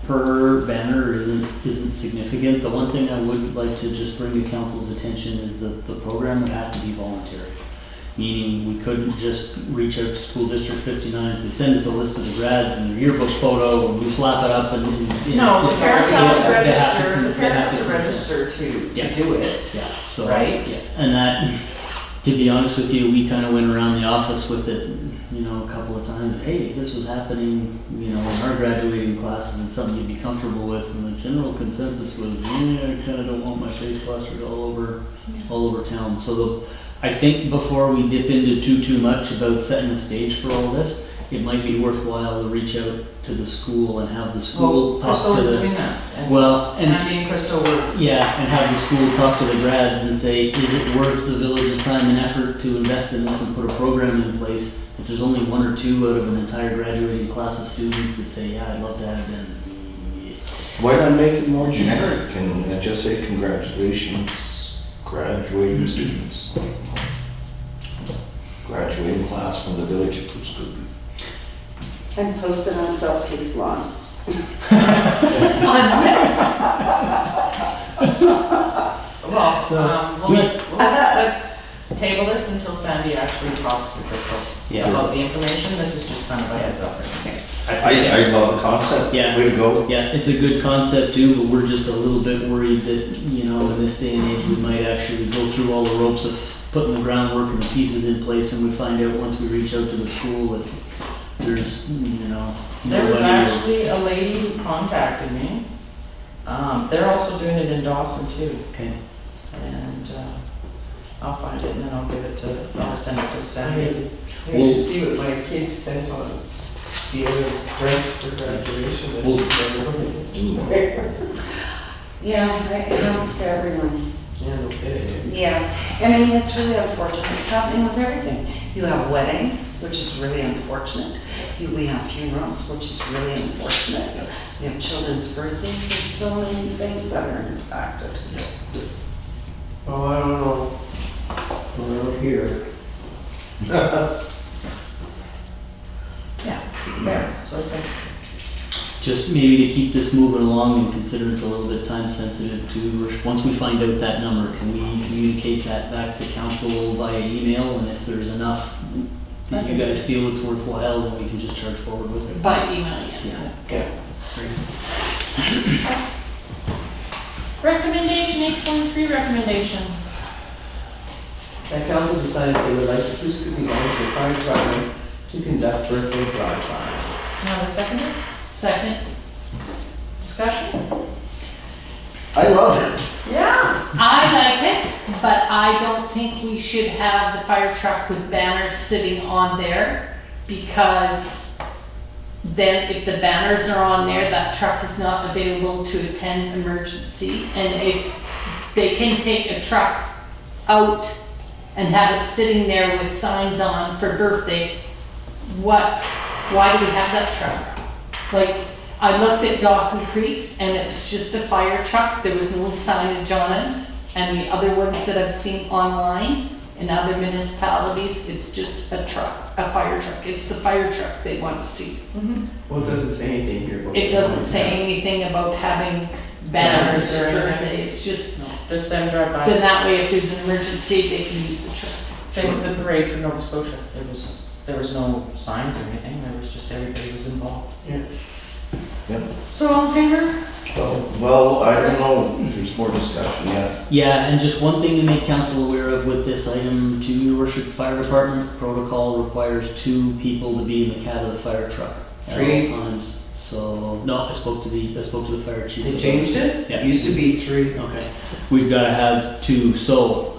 Speaker 3: per banner isn't significant. The one thing I would like to just bring to council's attention is that the program would have to be voluntary. Meaning we couldn't just reach out to School District 59 and say, send us a list of the grads and their yearbook photo and we slap it up and.
Speaker 6: No, the parents have to
Speaker 3: they
Speaker 6: register, the
Speaker 3: they
Speaker 6: parents have to
Speaker 3: consent.
Speaker 6: register to
Speaker 3: Yeah.
Speaker 6: do it.
Speaker 3: Yeah, so.
Speaker 6: Right?
Speaker 3: Yeah, and that, to be honest with you, we kind of went around the office with it, you know, a couple of times. Hey, if this was happening, you know, in our graduating classes and something you'd be comfortable with, and the general consensus was, yeah, I kind of don't want my face plastered all over town. So I think before we dip into too much about setting the stage for all this, it might be worthwhile to reach out to the school and have the school talk
Speaker 6: Crystal
Speaker 3: to
Speaker 6: is
Speaker 3: the.
Speaker 6: doing that. And
Speaker 3: Well, and-
Speaker 6: Sandy and Crystal were,
Speaker 3: Yeah, and have the school talk to the grads and say, is it worth the village's time and effort to invest in this and put a program in place? If there's only one or two out of an entire graduating class of students that say, yeah, I'd love to have it done.
Speaker 4: Why not make it more generic and just say congratulations, graduating students? Graduating class from the village of Poos Coopee.
Speaker 5: And post it on South Peace Lawn.
Speaker 6: well,
Speaker 3: So,
Speaker 6: let's table this until Sandy actually talks to Crystal
Speaker 3: Yeah.
Speaker 6: about the information. This is just kind of a heads up.
Speaker 4: I love the concept.
Speaker 3: Yeah.
Speaker 4: Way to go.
Speaker 3: Yeah, it's a good concept too, but we're just a little bit worried that, you know, in this day and age, we might actually go through all the ropes of putting the groundwork and the pieces in place, and we find out once we reach out to the school that there's, you know,
Speaker 6: There was
Speaker 3: nobody or-
Speaker 6: actually a lady who contacted me. They're also doing it in Dawson too.
Speaker 3: Okay.
Speaker 6: And I'll find it and then I'll give it to, I'll send it to
Speaker 2: I
Speaker 6: Sandy.
Speaker 2: need
Speaker 3: Well-
Speaker 2: to see what my kids spent on Sierra's dress for graduation.
Speaker 3: Well-
Speaker 5: Yeah, it happens to everyone.
Speaker 2: Yeah, no kidding.
Speaker 5: Yeah, and I mean, it's really unfortunate. It's happening with everything. You have weddings, which is really unfortunate. We have funerals, which is really unfortunate. We have children's birthdays. There's so many things that are impacted.
Speaker 2: Oh, I don't know. We're out here.
Speaker 6: Yeah, there. So I said,
Speaker 3: Just maybe to keep this moving along and consider it's a little bit time sensitive too, once we find out that number, can we communicate that back to council via email? And if there's enough, that you guys feel it's worthwhile, then we can just charge forward with it.
Speaker 7: By email, yeah.
Speaker 3: Yeah.
Speaker 6: Okay.
Speaker 3: Great.
Speaker 7: Recommendation, 8.3 recommendation.
Speaker 9: That council decided they would like to push Scoopy Gang to the fire department to conduct birthday drive-bys.
Speaker 6: Have a second?
Speaker 7: Second.
Speaker 6: Discussion?
Speaker 4: I love it.
Speaker 6: Yeah.
Speaker 7: I like it, but I don't think we should have the fire truck with banners sitting on there, because then if the banners are on there, that truck is not available to attend emergency. And if they can take a truck out and have it sitting there with signs on for birthday, why do we have that truck? Like, I looked at Dawson Creek's and it was just a fire truck, there was no signage on it. And the other ones that I've seen online in other municipalities, it's just a truck, a fire truck. It's the fire truck they want to see.
Speaker 9: Well, it doesn't say anything here about.
Speaker 7: It doesn't say anything about having banners or
Speaker 6: anything.
Speaker 7: birthday, it's just,
Speaker 6: Just them drive by.
Speaker 7: then that way if there's an emergency, they can use the truck.
Speaker 6: Same with the parade for Nova Scotia. There was no signs or anything, there was just everybody was involved. So all in favor?
Speaker 4: Well, I don't know, there's more discussion, yeah.
Speaker 3: Yeah, and just one thing to make council aware of with this item, to your worship, fire department protocol requires 2 people to be in the cab of the fire truck at all
Speaker 9: 3?
Speaker 3: times. So, no, I spoke to the fire chief.
Speaker 9: They changed it?
Speaker 3: Yeah.
Speaker 9: It used to be 3.
Speaker 3: Okay, we've got to have 2. So,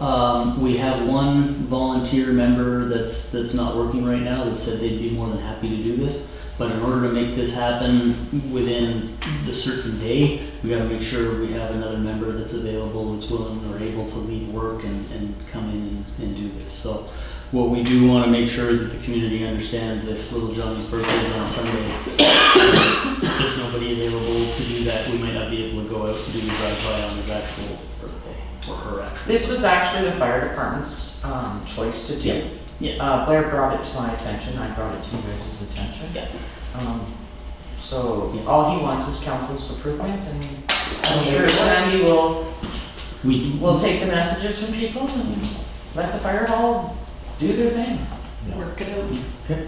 Speaker 3: we have one volunteer member that's not working right now that said they'd be more than happy to do this. But in order to make this happen within the certain day, we got to make sure we have another member that's available, that's willing or able to leave work and come in and do this. So, what we do want to make sure is that the community understands if little Johnny's birthday is on a Sunday, if there's nobody available to do that, we might not be able to go out to do the drive-by on his actual birthday or her actual.
Speaker 6: This was actually the fire department's choice to do.
Speaker 3: Yeah.
Speaker 6: Blair brought it to my attention, I brought it to you guys' attention.
Speaker 3: Yeah.
Speaker 6: So all he wants is council's approval, and I'm sure Sandy will take the messages from people and let the fire hall do their thing.
Speaker 7: Work it out.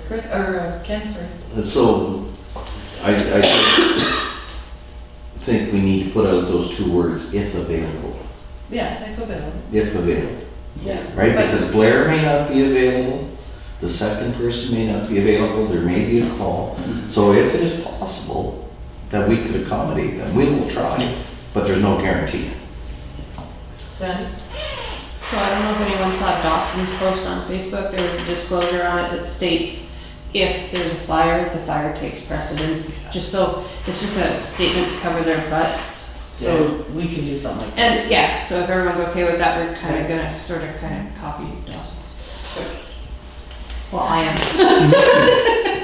Speaker 6: Good, or Ken, sorry.
Speaker 4: So, I just think we need to put out those 2 words, if available.
Speaker 6: Yeah, I feel better.
Speaker 4: If available,
Speaker 6: Yeah.
Speaker 4: right?
Speaker 6: But-
Speaker 4: Because Blair may not be available, the second person may not be available, there may be a call. So if it is possible that we could accommodate them, we will try, but there's no guarantee.
Speaker 6: Sandy?
Speaker 1: So I don't know if anyone saw Dawson's post on Facebook, there was a disclosure on it that states if there's a fire, the fire takes precedence, just so, it's just a statement to cover their butts.
Speaker 6: So we can do something like that.
Speaker 1: And yeah, so if everyone's okay with that, we're kind of gonna sort of kind of copy Dawson's. Well, I am.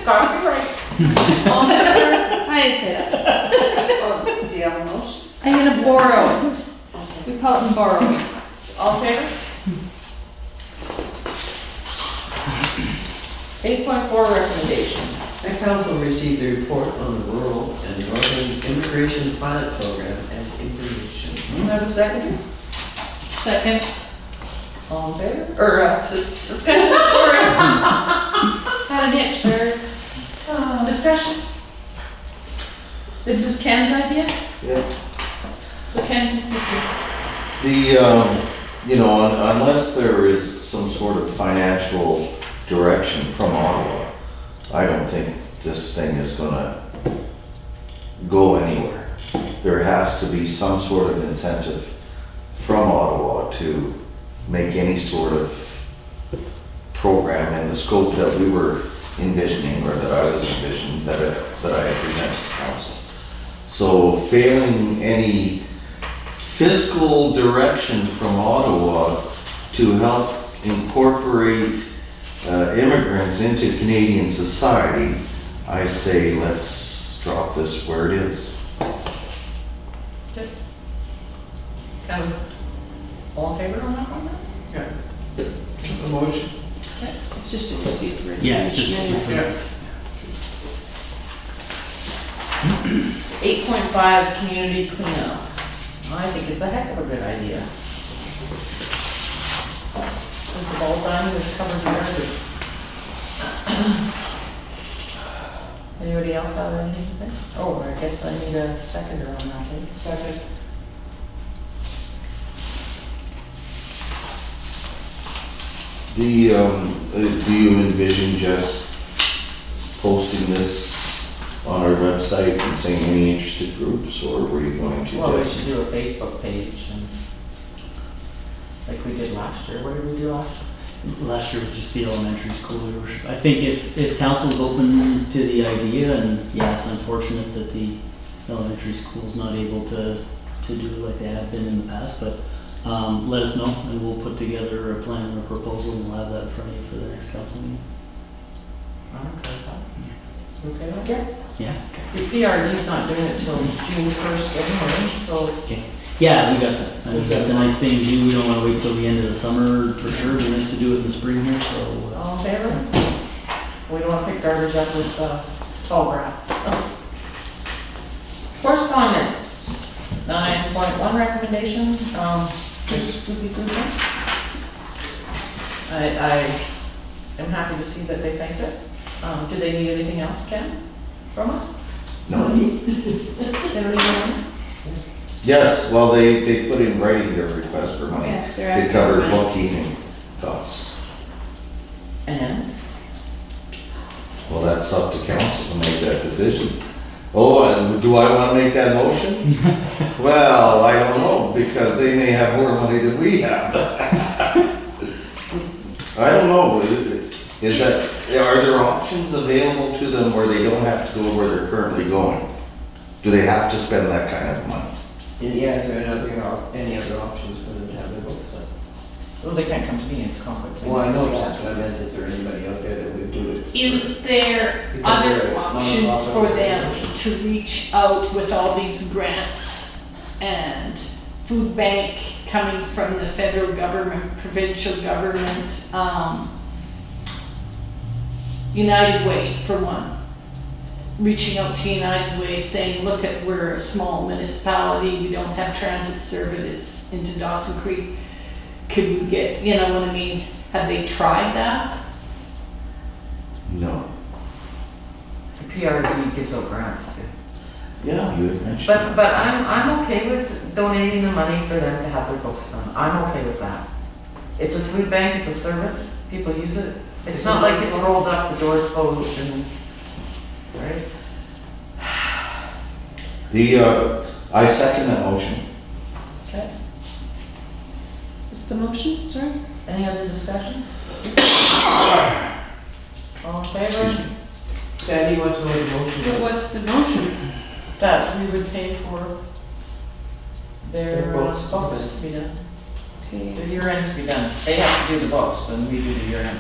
Speaker 6: Copyright.
Speaker 1: I didn't say that.
Speaker 5: Oh, do you have a motion?
Speaker 1: I'm gonna borrow it. We call it borrowing.
Speaker 6: All in favor? 8.4 recommendation.
Speaker 9: That council received a report on the rural and northern immigration pilot program as information.
Speaker 6: You have a second?
Speaker 7: Second.
Speaker 6: All in favor? Or, discussion, sorry. Had an itch there. Discussion. This is Ken's idea?
Speaker 4: Yeah.
Speaker 6: So Ken can speak to
Speaker 4: You know, unless there is some sort of financial direction from Ottawa, I don't think this thing is gonna go anywhere. There has to be some sort of incentive from Ottawa to make any sort of program in the scope that we were envisioning, or that I was envisioning, that I had presented to council. So failing any fiscal direction from Ottawa to help incorporate immigrants into Canadian society, I say let's drop this where it is.
Speaker 6: Kevin. All in favor on that one?
Speaker 9: A motion?
Speaker 1: It's just a receipt for it.
Speaker 3: Yeah, it's just.
Speaker 9: Yeah.
Speaker 6: 8.5 community cleanup. I think it's a heck of a good idea. Is the ball diamond is covered in garbage? Anybody else have anything to say? Oh, I guess I need a seconder on that, eh? Second.
Speaker 4: Do you envision just posting this on our website and saying any interested groups, or were you going to
Speaker 6: Well, we
Speaker 4: just?
Speaker 6: should do a Facebook page and, like we did last year. What did we do last year?
Speaker 3: Last year was just the elementary school, Your Worship. I think if council's open to the idea, and yeah, it's unfortunate that the elementary school's not able to do it like they have been in the past, but let us know and we'll put together a plan or a proposal and we'll have that in front of you for the next council meeting.
Speaker 6: I'm okay with that. You okay with that?
Speaker 3: Yeah.
Speaker 6: The PRD's not doing it till June 1st anyway, so.
Speaker 3: Okay. Yeah, we got that. I mean, that's a nice thing to do. We don't want to wait till the end of the summer for sure. It'd be nice to do it in the spring here, so.
Speaker 6: All in favor? We don't want to pick garbage up with tall grass. Correspondence, 9.1 recommendation, Chris would be good with. I am happy to see that they thanked us. Do they need anything else, Ken, from us?
Speaker 4: No.
Speaker 6: They don't need anything?
Speaker 4: Yes, well, they put in writing their request for money.
Speaker 1: Yeah, they're
Speaker 4: They
Speaker 1: asking for
Speaker 4: covered
Speaker 1: money.
Speaker 4: bookkeeping costs.
Speaker 6: And?
Speaker 4: Well, that's up to council to make that decision. Oh, and do I want to make that motion? Well, I don't know, because they may have more money than we have. I don't know, is that, are there options available to them where they don't have to go where they're currently going? Do they have to spend that kind of money?
Speaker 9: Yeah, is there any other options for them to have their books done?
Speaker 6: Well, they can't come to me, it's a conflict.
Speaker 9: Well, I know that, but I meant, is there anybody out there that would do it?
Speaker 7: Is there
Speaker 9: Because
Speaker 7: other
Speaker 9: they're a
Speaker 7: options
Speaker 9: non-profit
Speaker 7: for them
Speaker 9: organization.
Speaker 7: to reach out with all these grants and food bank coming from the federal government, provincial government, United Way for one? Reaching out to United Way saying, look at, we're a small municipality, we don't have transit service into Dawson Creek. Could we get, you know what I mean? Have they tried that?
Speaker 4: No.
Speaker 6: The PRD gives out grants.
Speaker 4: Yeah, you had mentioned
Speaker 6: But
Speaker 4: that.
Speaker 6: I'm okay with donating the money for them to have their books done. I'm okay with that. It's a food bank, it's a service, people use it. It's not like it's rolled up, the door's closed and, right?
Speaker 4: I second that motion.
Speaker 6: Okay.
Speaker 1: What's the motion, sorry?
Speaker 6: Any other discussion? All in
Speaker 4: Excuse
Speaker 6: favor?
Speaker 4: me.
Speaker 9: Sandy wants to make a motion.
Speaker 1: But what's the motion?
Speaker 6: That we would pay for their
Speaker 9: Their books.
Speaker 6: books to be done.
Speaker 1: Okay,
Speaker 6: Their year end to be done. They have to do the books, then we do the year end.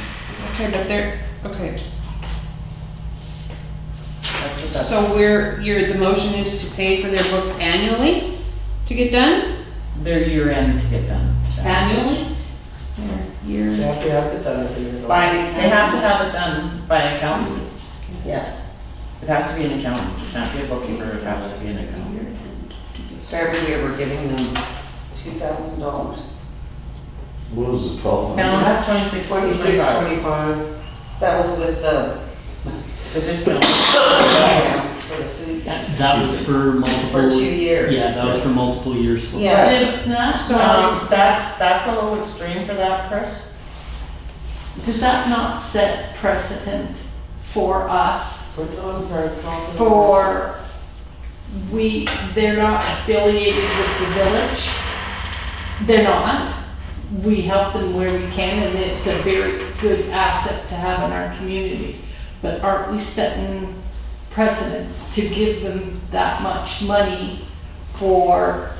Speaker 1: okay, but they're, okay.
Speaker 6: That's what that's.
Speaker 1: So the motion is to pay for their books annually to get done?
Speaker 6: Their year end to get done.
Speaker 7: Annually?
Speaker 9: They
Speaker 1: Year.
Speaker 9: have to have it done every year.
Speaker 5: By an
Speaker 6: They have to
Speaker 5: accountant.
Speaker 6: have it done by an accountant.
Speaker 5: Yes.
Speaker 6: It has to be an accountant. It can't be a bookkeeper, it has to be an accountant.
Speaker 5: So every year we're giving them $2,000.
Speaker 4: What was the 12
Speaker 6: Now,
Speaker 4: months?
Speaker 6: that's 26, 25.
Speaker 5: That was with the,
Speaker 6: The discount.
Speaker 5: for the food,
Speaker 3: That was for multiple.
Speaker 5: for 2 years.
Speaker 3: Yeah, that was for multiple years.
Speaker 5: Yeah.
Speaker 7: Does that
Speaker 1: So
Speaker 7: not,
Speaker 6: That's a little extreme for that, Chris.
Speaker 7: does that not set precedent for us?
Speaker 9: Put it on for
Speaker 7: They're not affiliated with the village. They're not. We help them where we can, and it's a very good asset to have in our community. But aren't we setting precedent to give them that much money for,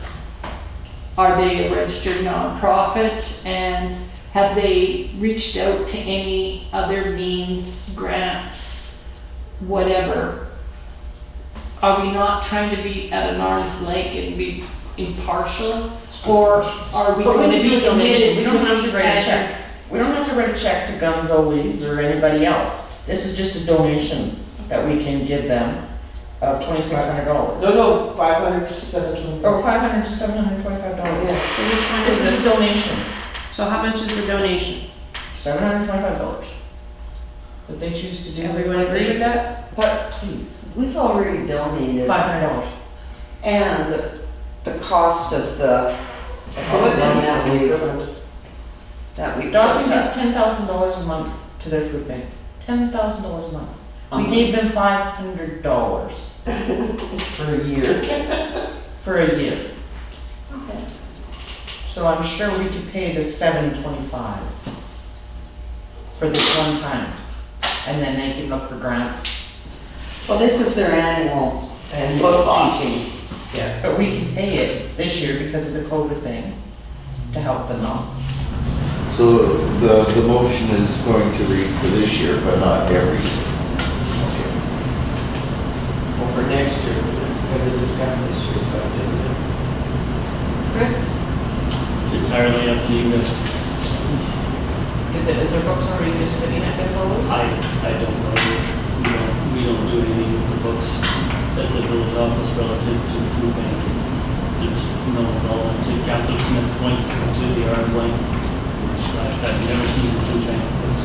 Speaker 7: are they a registered nonprofit? And have they reached out to any other means, grants, whatever? Are we not trying to be at an arm's length and be impartial? Or are we
Speaker 6: But
Speaker 7: going
Speaker 6: when
Speaker 7: to
Speaker 6: you do
Speaker 7: be
Speaker 6: a donation,
Speaker 7: committed
Speaker 6: we don't have to write a
Speaker 7: and-
Speaker 6: check. We don't have to write a check to Gunzo's or anybody else. This is just a donation that we can give them of $2,600.
Speaker 9: No, 500 to 720.
Speaker 6: Or $500 to $725.
Speaker 9: Yeah.
Speaker 1: So which one
Speaker 6: This
Speaker 1: is
Speaker 6: is a
Speaker 1: it?
Speaker 6: donation,
Speaker 1: So how much is the donation?
Speaker 6: $725. that they choose to do.
Speaker 1: Everyone agree with that?
Speaker 6: But please,
Speaker 5: We've already donated.
Speaker 6: $500.
Speaker 5: And the cost of the equipment that we.
Speaker 6: Dawson gives $10,000 a month to their food bank. $10,000 a month. We gave them $500
Speaker 5: For a year.
Speaker 6: for a year.
Speaker 5: Okay.
Speaker 6: So I'm sure we could pay the $725 for this one time. And then they can look for grants.
Speaker 5: Well, this is their annual
Speaker 9: And
Speaker 5: bookkeeping.
Speaker 9: yeah,
Speaker 6: But we can pay it this year because of the COVID thing to help them out.
Speaker 4: So the motion is going to read for this year, but not every year.
Speaker 9: well, for next year, for the discount this year's budget.
Speaker 1: Chris?
Speaker 3: It's entirely up to you guys.
Speaker 6: Is their books already just sitting at their phone?
Speaker 3: I don't know, we don't do anything with the books at the village office relative to the food bank. There's no involvement to Council Smith's points to the arm's length. I've never seen the food bank books.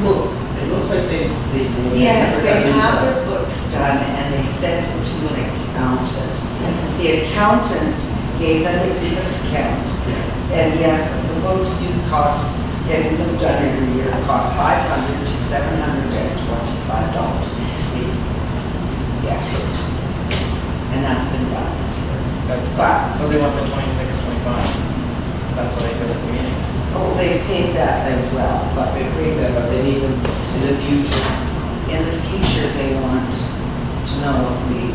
Speaker 9: Well, it looks like they.
Speaker 5: Yes, they have their books done and they sent it to an accountant. The accountant gave them a discount. And yes, the books do cost, getting them done every year, cost $500 to $725. Yes. And that's been done this year. But-
Speaker 6: So they want the 26.25. That's what I said at the beginning.
Speaker 5: Oh, they've paid that as well, but
Speaker 9: They agree that, but they need them in the future.
Speaker 5: in the future, they want to know if we.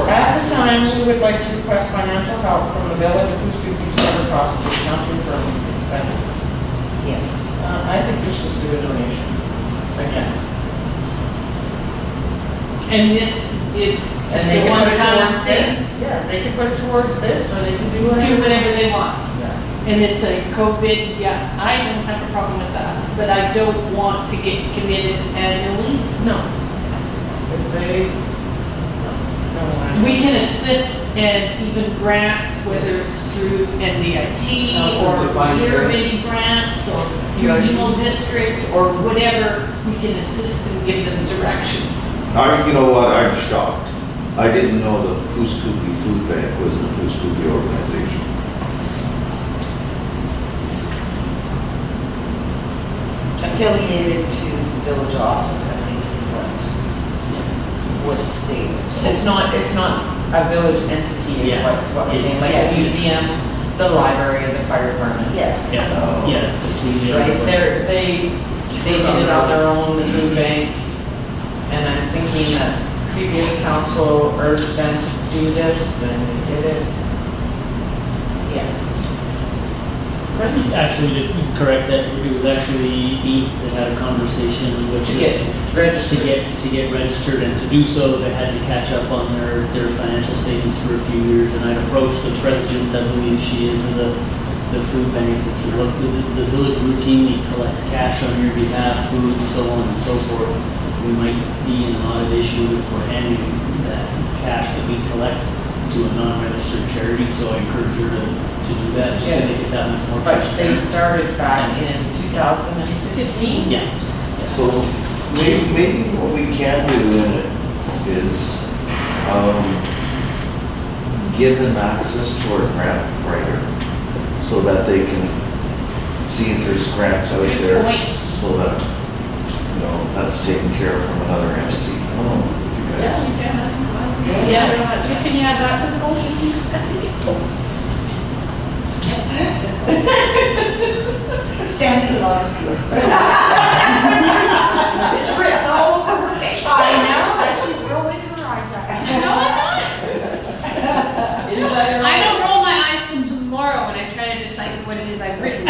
Speaker 6: At the time, we would like to request financial help from the village of Goose Creek to cover costs of the county firm expenses.
Speaker 5: Yes.
Speaker 6: I think we should just do a donation. Again.
Speaker 7: And this is just
Speaker 6: And they
Speaker 7: a
Speaker 6: can put it
Speaker 7: one-time
Speaker 6: towards
Speaker 7: thing.
Speaker 6: this. Yeah, they can put it towards this, or they can do whatever.
Speaker 7: Do whatever they want.
Speaker 6: Yeah.
Speaker 7: And it's a COVID, yeah, I don't have a problem with that, but I don't want to get committed annually.
Speaker 6: No. If they, no.
Speaker 7: We can assist and even grants, whether it's through NDIT or
Speaker 9: Define
Speaker 7: urban grants or regional district or whatever, we can assist and give them directions.
Speaker 4: You know what, I'm shocked. I didn't know the Pooskookie Food Bank was in the Pooskookie organization.
Speaker 5: Affiliated to the village office, I think is what was stated.
Speaker 6: It's not a village entity, is
Speaker 3: Yeah.
Speaker 6: what we're saying, like
Speaker 5: Yes.
Speaker 6: the museum, the library, the fire department.
Speaker 5: Yes.
Speaker 3: Yeah, it's completely.
Speaker 6: Right, they did it on their own, the food bank, and I'm thinking that previous council urged them to do this, and they did it.
Speaker 5: Yes.
Speaker 3: Actually, to correct that, it was actually me that had a conversation with.
Speaker 6: To get registered.
Speaker 3: To get registered, and to do so, they had to catch up on their financial statements for a few years, and I'd approached the president, I believe she is, of the food bank, and said, look, the village routinely collects cash on your behalf, food, so on and so forth. We might be in an audit issue if we're handing that cash that we collect to a non-registered charity, so I encourage her to do that, just to make it that much more
Speaker 6: But they
Speaker 3: transparent.
Speaker 6: started back in 2015.
Speaker 3: Yeah.
Speaker 4: So maybe what we can do in it is give them access to our grant writer so that they can see if there's grants out
Speaker 7: Good
Speaker 4: there,
Speaker 7: point.
Speaker 4: so that, that's taken care of from another entity. I don't know if you guys.
Speaker 7: Yes.
Speaker 6: Can you add that to the motion, please?
Speaker 5: Sandy loves you. It's written all over her face.
Speaker 6: I know, she's rolling her eyes at me.
Speaker 7: No, I'm not. I don't roll my eyes till tomorrow when I try to decipher what it is I've written.
Speaker 6: Oh,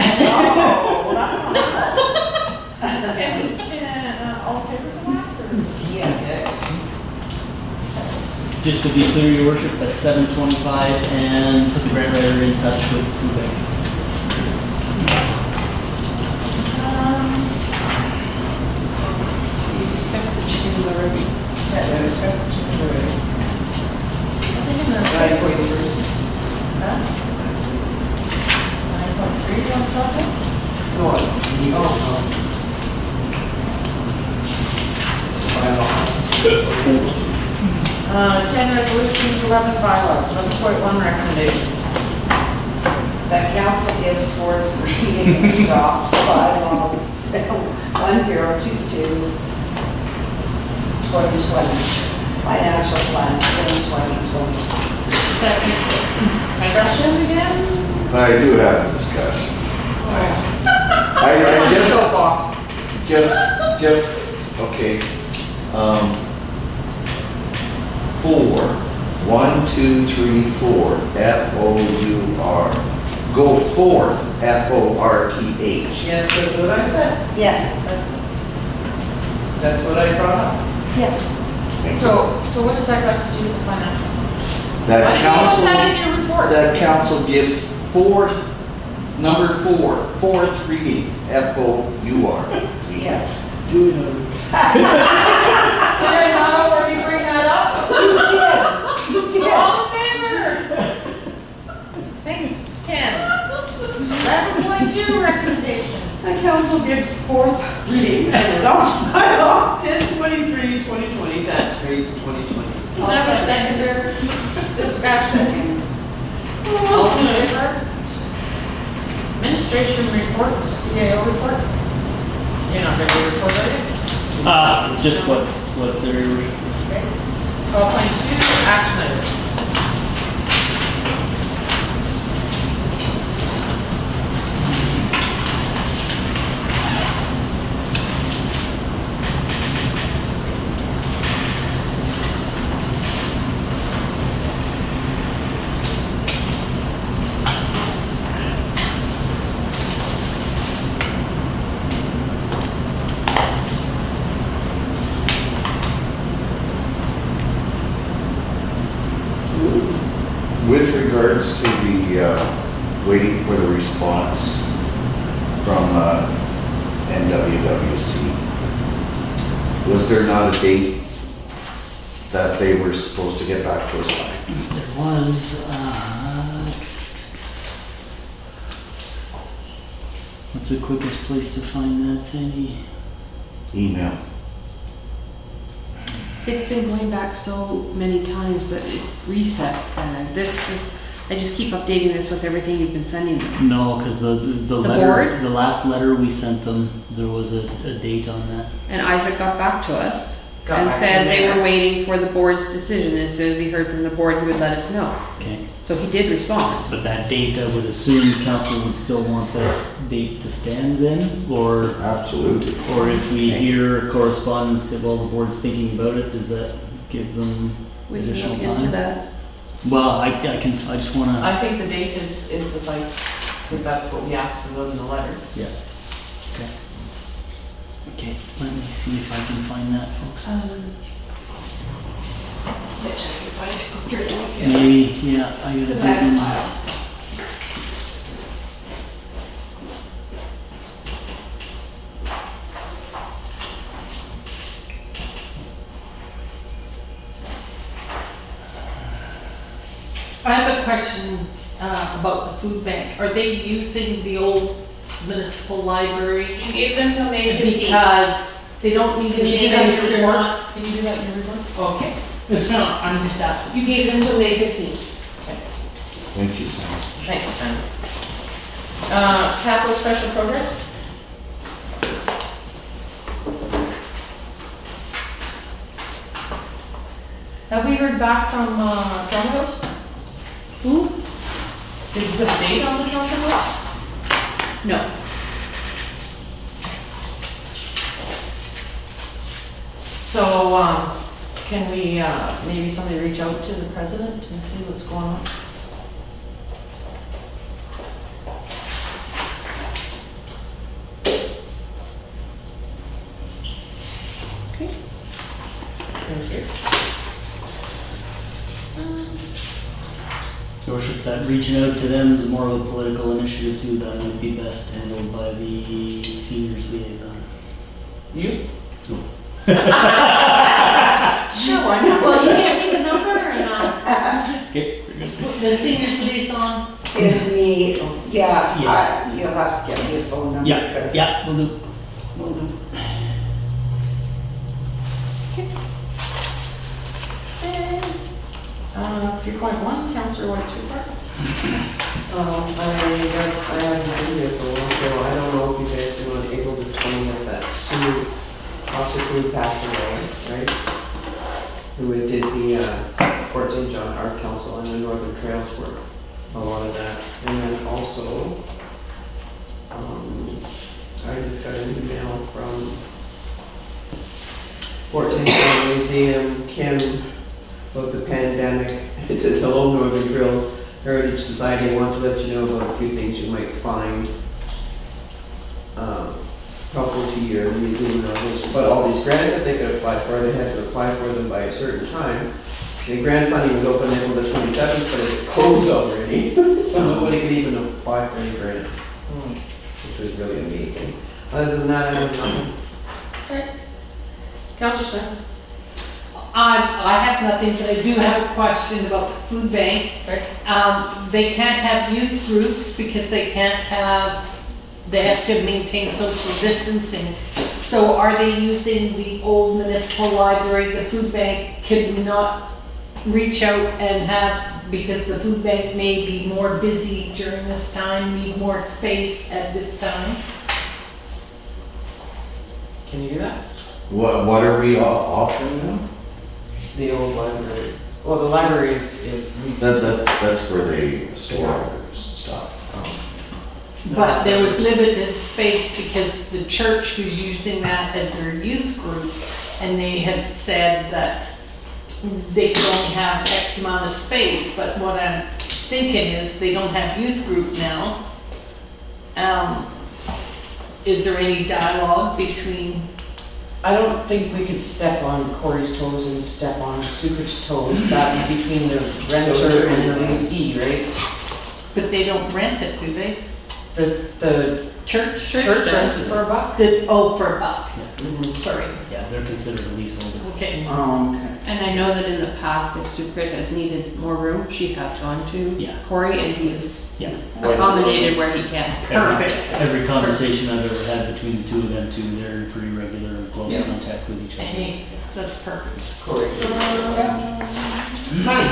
Speaker 6: that's not And all in favor of that, or?
Speaker 5: Yes.
Speaker 3: Just to be clear, your worship, that's 725, and put the grant writer in touch with food bank.
Speaker 7: We discussed the chickens already.
Speaker 6: Yeah, they discussed the chicken already.
Speaker 9: Nine point three.
Speaker 6: Huh? 9.3 on something?
Speaker 9: No,
Speaker 6: 10 resolutions, 11 bylaws, 11.1 recommendation.
Speaker 5: That council gives forth reading and stops bylaw 1022 2020, financial plan 2020.
Speaker 7: Second.
Speaker 6: Discussion again?
Speaker 4: I do have a discussion. I just,
Speaker 6: Soapbox.
Speaker 4: okay. 4, 1, 2, 3, 4, F-O-U-R. Go forth, F-O-R-T-H.
Speaker 9: Yes, that's what I said.
Speaker 5: Yes,
Speaker 9: That's what I brought up.
Speaker 5: yes.
Speaker 6: So what does that got to do with the financial?
Speaker 4: That
Speaker 6: Why do you
Speaker 4: council,
Speaker 6: put that in your report?
Speaker 4: that council gives number 4, fourth reading, F-O-U-R.
Speaker 5: Yes.
Speaker 6: Did I not already bring that up?
Speaker 5: You
Speaker 6: So
Speaker 5: did.
Speaker 6: all in favor? Thanks, Ken. 11.2 recommendation.
Speaker 9: The council gives fourth reading and adopts bylaw 1023-2020 tax rates 2020.
Speaker 6: Have a seconder. Discussion. All in favor? Administration reports, CAO report. You're not going to report, are you?
Speaker 3: Just what's there, your worship?
Speaker 6: Okay. 12.2 action items.
Speaker 4: With regards to the, waiting for the response from NWWC, was there not a date that they were supposed to get back to us by?
Speaker 3: There was, what's the quickest place to find that, Sandy?
Speaker 4: Email.
Speaker 1: It's been going back so many times that it resets, and I just keep updating this with everything you've been sending me.
Speaker 3: No, because the letter,
Speaker 1: board?
Speaker 3: the last letter we sent them, there was a date on that.
Speaker 1: And Isaac got back to us
Speaker 6: Got
Speaker 1: and
Speaker 6: back
Speaker 1: said
Speaker 6: to
Speaker 1: they
Speaker 6: there.
Speaker 1: were waiting for the board's decision. As soon as he heard from the board, he would let us know.
Speaker 3: Okay.
Speaker 1: So he did respond.
Speaker 3: But that date, I would assume council would still want that date to stand then, or
Speaker 4: Absolutely.
Speaker 3: if we hear correspondence that, well, the board's thinking about it, does that give them
Speaker 1: We can
Speaker 3: additional
Speaker 1: look
Speaker 3: time?
Speaker 1: into that.
Speaker 3: Well, I just wanna,
Speaker 6: I think the date is suffice, because that's what we asked for them in the letter.
Speaker 3: yeah. Okay. Okay, let me see if I can find that, folks.
Speaker 1: Bet you I can find it quicker than you can.
Speaker 3: Maybe, yeah, I gotta
Speaker 1: Because I
Speaker 3: think.
Speaker 1: have a file.
Speaker 7: I have a question about the food bank. Are they using the old municipal library?
Speaker 1: You gave them till May 15th.
Speaker 7: Because they don't need to
Speaker 1: Can you
Speaker 7: see
Speaker 1: do that in
Speaker 7: if
Speaker 1: your
Speaker 7: they're
Speaker 1: report?
Speaker 7: not. Can you do that in your report? Okay. No, I'm just asking.
Speaker 1: You gave them till May 15th.
Speaker 4: Thank you, Sam.
Speaker 6: Thanks, Sam. Capital special projects? Have we heard back from John Rose?
Speaker 1: Who?
Speaker 6: Did you put a date on the John Rose?
Speaker 1: No.
Speaker 6: So, can we, maybe somebody reach out to the president and see what's going on?
Speaker 1: Okay.
Speaker 6: Thank you.
Speaker 3: Your worship, that reaching out to them is more of a political initiative too, that would be best handled by the seniors liaison.
Speaker 6: You?
Speaker 5: Sure, why not?
Speaker 7: Well, you can't see the number or not?
Speaker 3: Okay, very good.
Speaker 7: The seniors liaison?
Speaker 5: Is me,
Speaker 3: Yeah.
Speaker 5: you'll have to get me a phone number.
Speaker 3: Yeah,
Speaker 5: 'cause
Speaker 3: yeah, we'll do.
Speaker 5: we'll do.
Speaker 6: 3.1, Councillor White's report.
Speaker 9: I haven't been here for a while, so I don't know if you guys do on April the 20th, that Sue Oxford passed away, right? Who did the Fort St. John Art Council and the Northern Trails work, a lot of that. And then also, I just got an email from Fort St. John Museum, Kim, about the pandemic. It says, hello Northern Trail Heritage Society, I want to let you know about a few things you might find helpful to your museum knowledge. But all these grants that they could apply for, they had to apply for them by a certain time. The grant funding was open April the 27th, but it closed already. So nobody could even apply for any grants, which was really amazing. Other than that, I have nothing.
Speaker 6: Okay. Councillor Smith.
Speaker 7: I have nothing, but I do have a question about the food bank. They can't have youth groups because they have to maintain social distancing. So are they using the old municipal library, the food bank? Can we not reach out and have, because the food bank may be more busy during this time, need more space at this time?
Speaker 6: Can you do that?
Speaker 4: What are we offering them?
Speaker 9: The old library.
Speaker 6: Well, the library is leased.
Speaker 4: That's where they store their stuff.
Speaker 7: But there was limited space because the church was using that as their youth group, and they had said that they could only have X amount of space, but what I'm thinking is they don't have youth group now. Is there any dialogue between?
Speaker 6: I don't think we could step on Corey's toes and step on Sucre's toes. That's between the renter and the leasee, right?
Speaker 7: But they don't rent it, do they?
Speaker 6: The
Speaker 7: Church
Speaker 6: rents it for a buck?
Speaker 7: For a buck.
Speaker 3: Yeah.
Speaker 7: Sorry.
Speaker 3: Yeah, they're considered a leaseholder.
Speaker 7: Okay.
Speaker 5: Oh, okay.
Speaker 1: And I know that in the past, if Sucrit has needed more room, she has gone to
Speaker 3: Yeah.
Speaker 1: Corey, and he's
Speaker 3: Yeah.
Speaker 1: accommodated where he can.
Speaker 7: Perfect.
Speaker 3: Every conversation I've ever had between the two of them two, they're in pretty regular and close contact with each other.
Speaker 7: Hey, that's perfect.
Speaker 9: Corey.
Speaker 6: Money.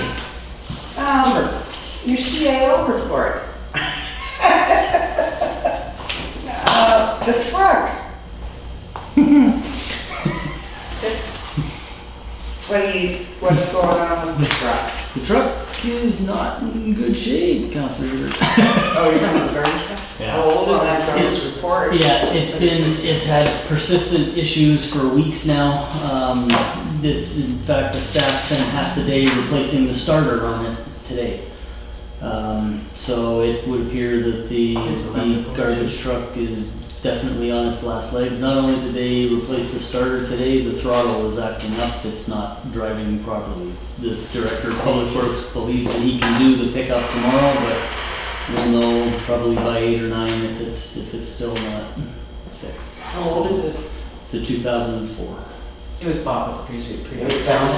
Speaker 5: Your CAO report. The truck. What's going on with the truck?
Speaker 3: The truck is not in good shape, Councillor.
Speaker 6: Oh, you're talking about the garbage truck?
Speaker 5: Oh, well, that's on his report.
Speaker 3: Yeah, it's had persistent issues for weeks now. In fact, the staff spent half the day replacing the starter on it today. So it would appear that the garbage truck is definitely on its last legs. Not only did they replace the starter today, the throttle is acting up, it's not driving properly. The Director of Public Works believes that he can do the pickup tomorrow, but we'll know probably by 8 or 9 if it's still not fixed.
Speaker 6: How old is it?
Speaker 3: It's a 2004.
Speaker 6: It was bought with previous.
Speaker 9: It was found.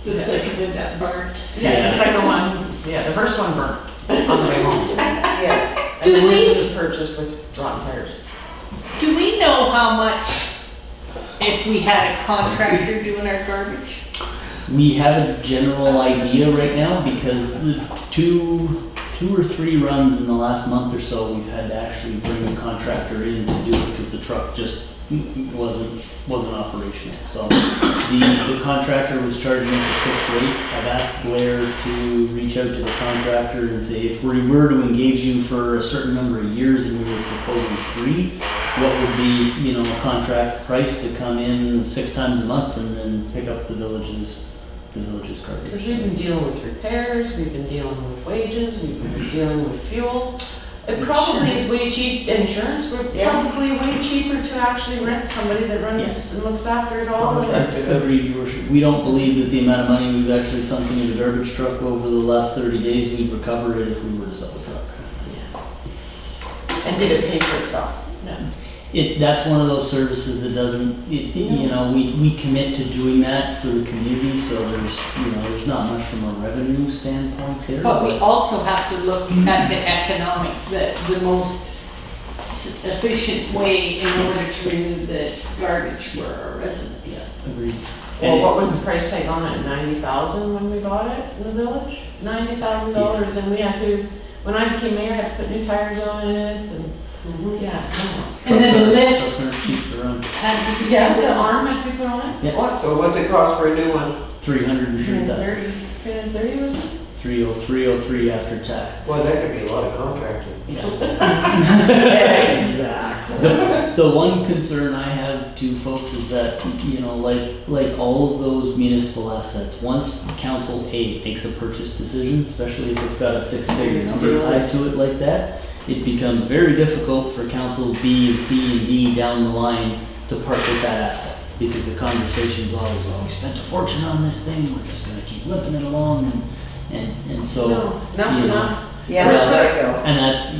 Speaker 7: The second one that burned.
Speaker 6: Yeah, the second one, the first one burnt on the way home.
Speaker 5: Yes.
Speaker 6: And then this one was purchased with rotten tires.
Speaker 7: Do we know how much if we had a contractor doing our garbage?
Speaker 3: We have a general idea right now because the two or three runs in the last month or so, we've had to actually bring a contractor in to do it because the truck just wasn't operational. So the contractor was charging us a fixed rate. I've asked Blair to reach out to the contractor and say, if we were to engage you for a certain number of years and we were proposing 3, what would be, a contract price to come in 6 times a month and then pick up the village's garbage?
Speaker 6: Because we've been dealing with repairs, we've been dealing with wages, we've been dealing with fuel. It probably is way cheap, insurance, we're probably way cheaper to actually rent somebody that runs and looks after it all.
Speaker 3: Agreed, Your Worship. We don't believe that the amount of money we've actually sunk into the garbage truck over the last 30 days, we'd recover it if we were to sell the truck.
Speaker 6: And did it pay for itself?
Speaker 7: No.
Speaker 3: That's one of those services that doesn't, we commit to doing that for the community, so there's not much from a revenue standpoint there.
Speaker 7: But we also have to look at the economic, the most efficient way in order to remove the garbage for our residents.
Speaker 3: Yeah, agreed.
Speaker 6: Well, what was the price tag on it? 90,000 when we bought it in the village? $90,000, and we had to, when I became mayor, I had to put new tires on it, and, yeah,
Speaker 7: And then
Speaker 3: Trucks
Speaker 7: lifts,
Speaker 3: aren't cheap to run.
Speaker 6: no. Yeah, the arm had to be put on it?
Speaker 3: Yeah.
Speaker 6: What?
Speaker 2: So what's it cost for a new one?
Speaker 3: 303,000.
Speaker 6: 330 was it?
Speaker 3: 303 after tax.
Speaker 2: Well, that could be a lot of contracting.
Speaker 5: Exactly.
Speaker 3: The one concern I have to folks is that, you know, like all of those municipal assets, once council A makes a purchase decision, especially if it's got a six-figure number tied to it like that, it becomes very difficult for councils B and C and D down the line to part with that asset. Because the conversation's always, well, we spent a fortune on this thing, we're just gonna keep limping it along, and so.
Speaker 6: No, enough's
Speaker 3: you know,
Speaker 6: enough.
Speaker 5: Yeah,
Speaker 3: Well,
Speaker 5: let it go.
Speaker 3: And that's,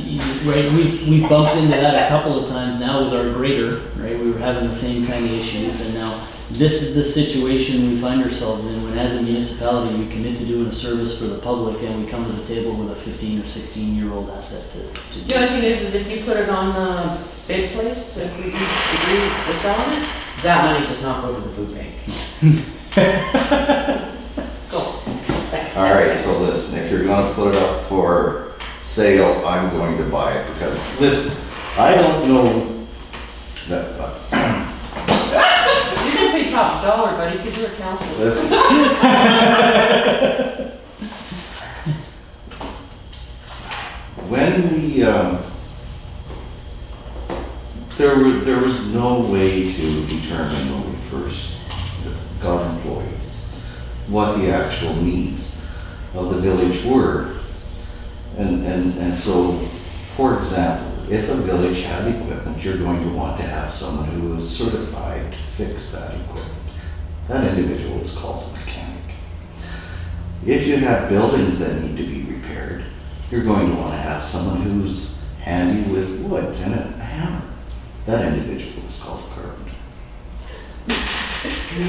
Speaker 3: right, we've bumped into that a couple of times now with our grader, right? We were having the same kind of issues, and now this is the situation we find ourselves in when as a municipality, we commit to doing a service for the public and we come to the table with a 15 or 16-year-old asset to do.
Speaker 6: The only thing is if you put it on the bid place, if we agree to selling it, that money does not go to the food bank. Go.
Speaker 4: All right, so listen, if you're gonna put it up for sale, I'm going to buy it because, listen, I don't know that,
Speaker 6: You're gonna pay top dollar, buddy, because you're a councilor.
Speaker 4: listen. When we, there was no way to determine when we first got employees what the actual needs of the village were. And so, for example, if a village has equipment, you're going to want to have someone who is certified to fix that equipment. That individual is called a mechanic. If you have buildings that need to be repaired, you're going to want to have someone who's handy with wood and a hammer. That individual is called a carpenter.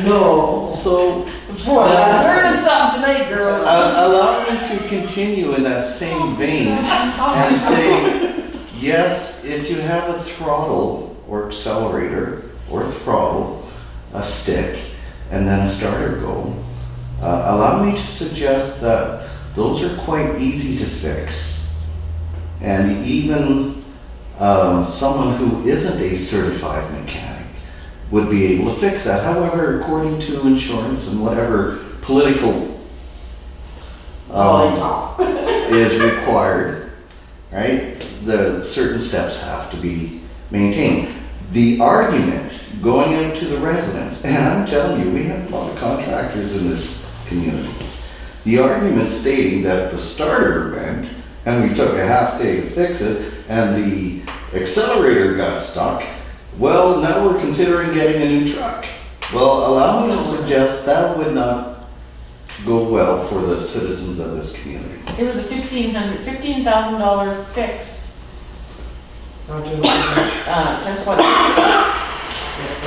Speaker 5: No.
Speaker 4: So,
Speaker 6: Learning something tonight, girls.
Speaker 4: allow me to continue in that same vein and say, yes, if you have a throttle or accelerator or throttle, a stick, and then a starter go, allow me to suggest that those are quite easy to fix. And even someone who isn't a certified mechanic would be able to fix that. However, according to insurance and whatever political is required, right? The certain steps have to be maintained. The argument going out to the residents, and I'm telling you, we have a lot of contractors in this community. The argument stating that the starter bent and we took a half day to fix it and the accelerator got stuck, well, now we're considering getting a new truck. Well, allow me to suggest that would not go well for the citizens of this community.
Speaker 6: It was a $15,000 fix. That's what,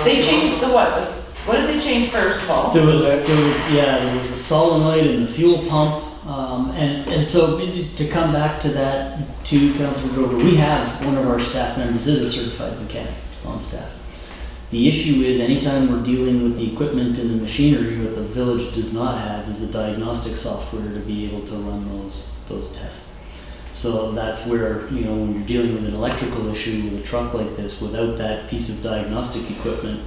Speaker 6: they changed the what? What did they change first of all?
Speaker 3: There was a solenoid in the fuel pump, and so to come back to that, to Councilor Drover, we have one of our staff members is a certified mechanic on staff. The issue is anytime we're dealing with the equipment and the machinery, what the village does not have is the diagnostic software to be able to run those tests. So that's where, you know, when you're dealing with an electrical issue with a truck like this, without that piece of diagnostic equipment,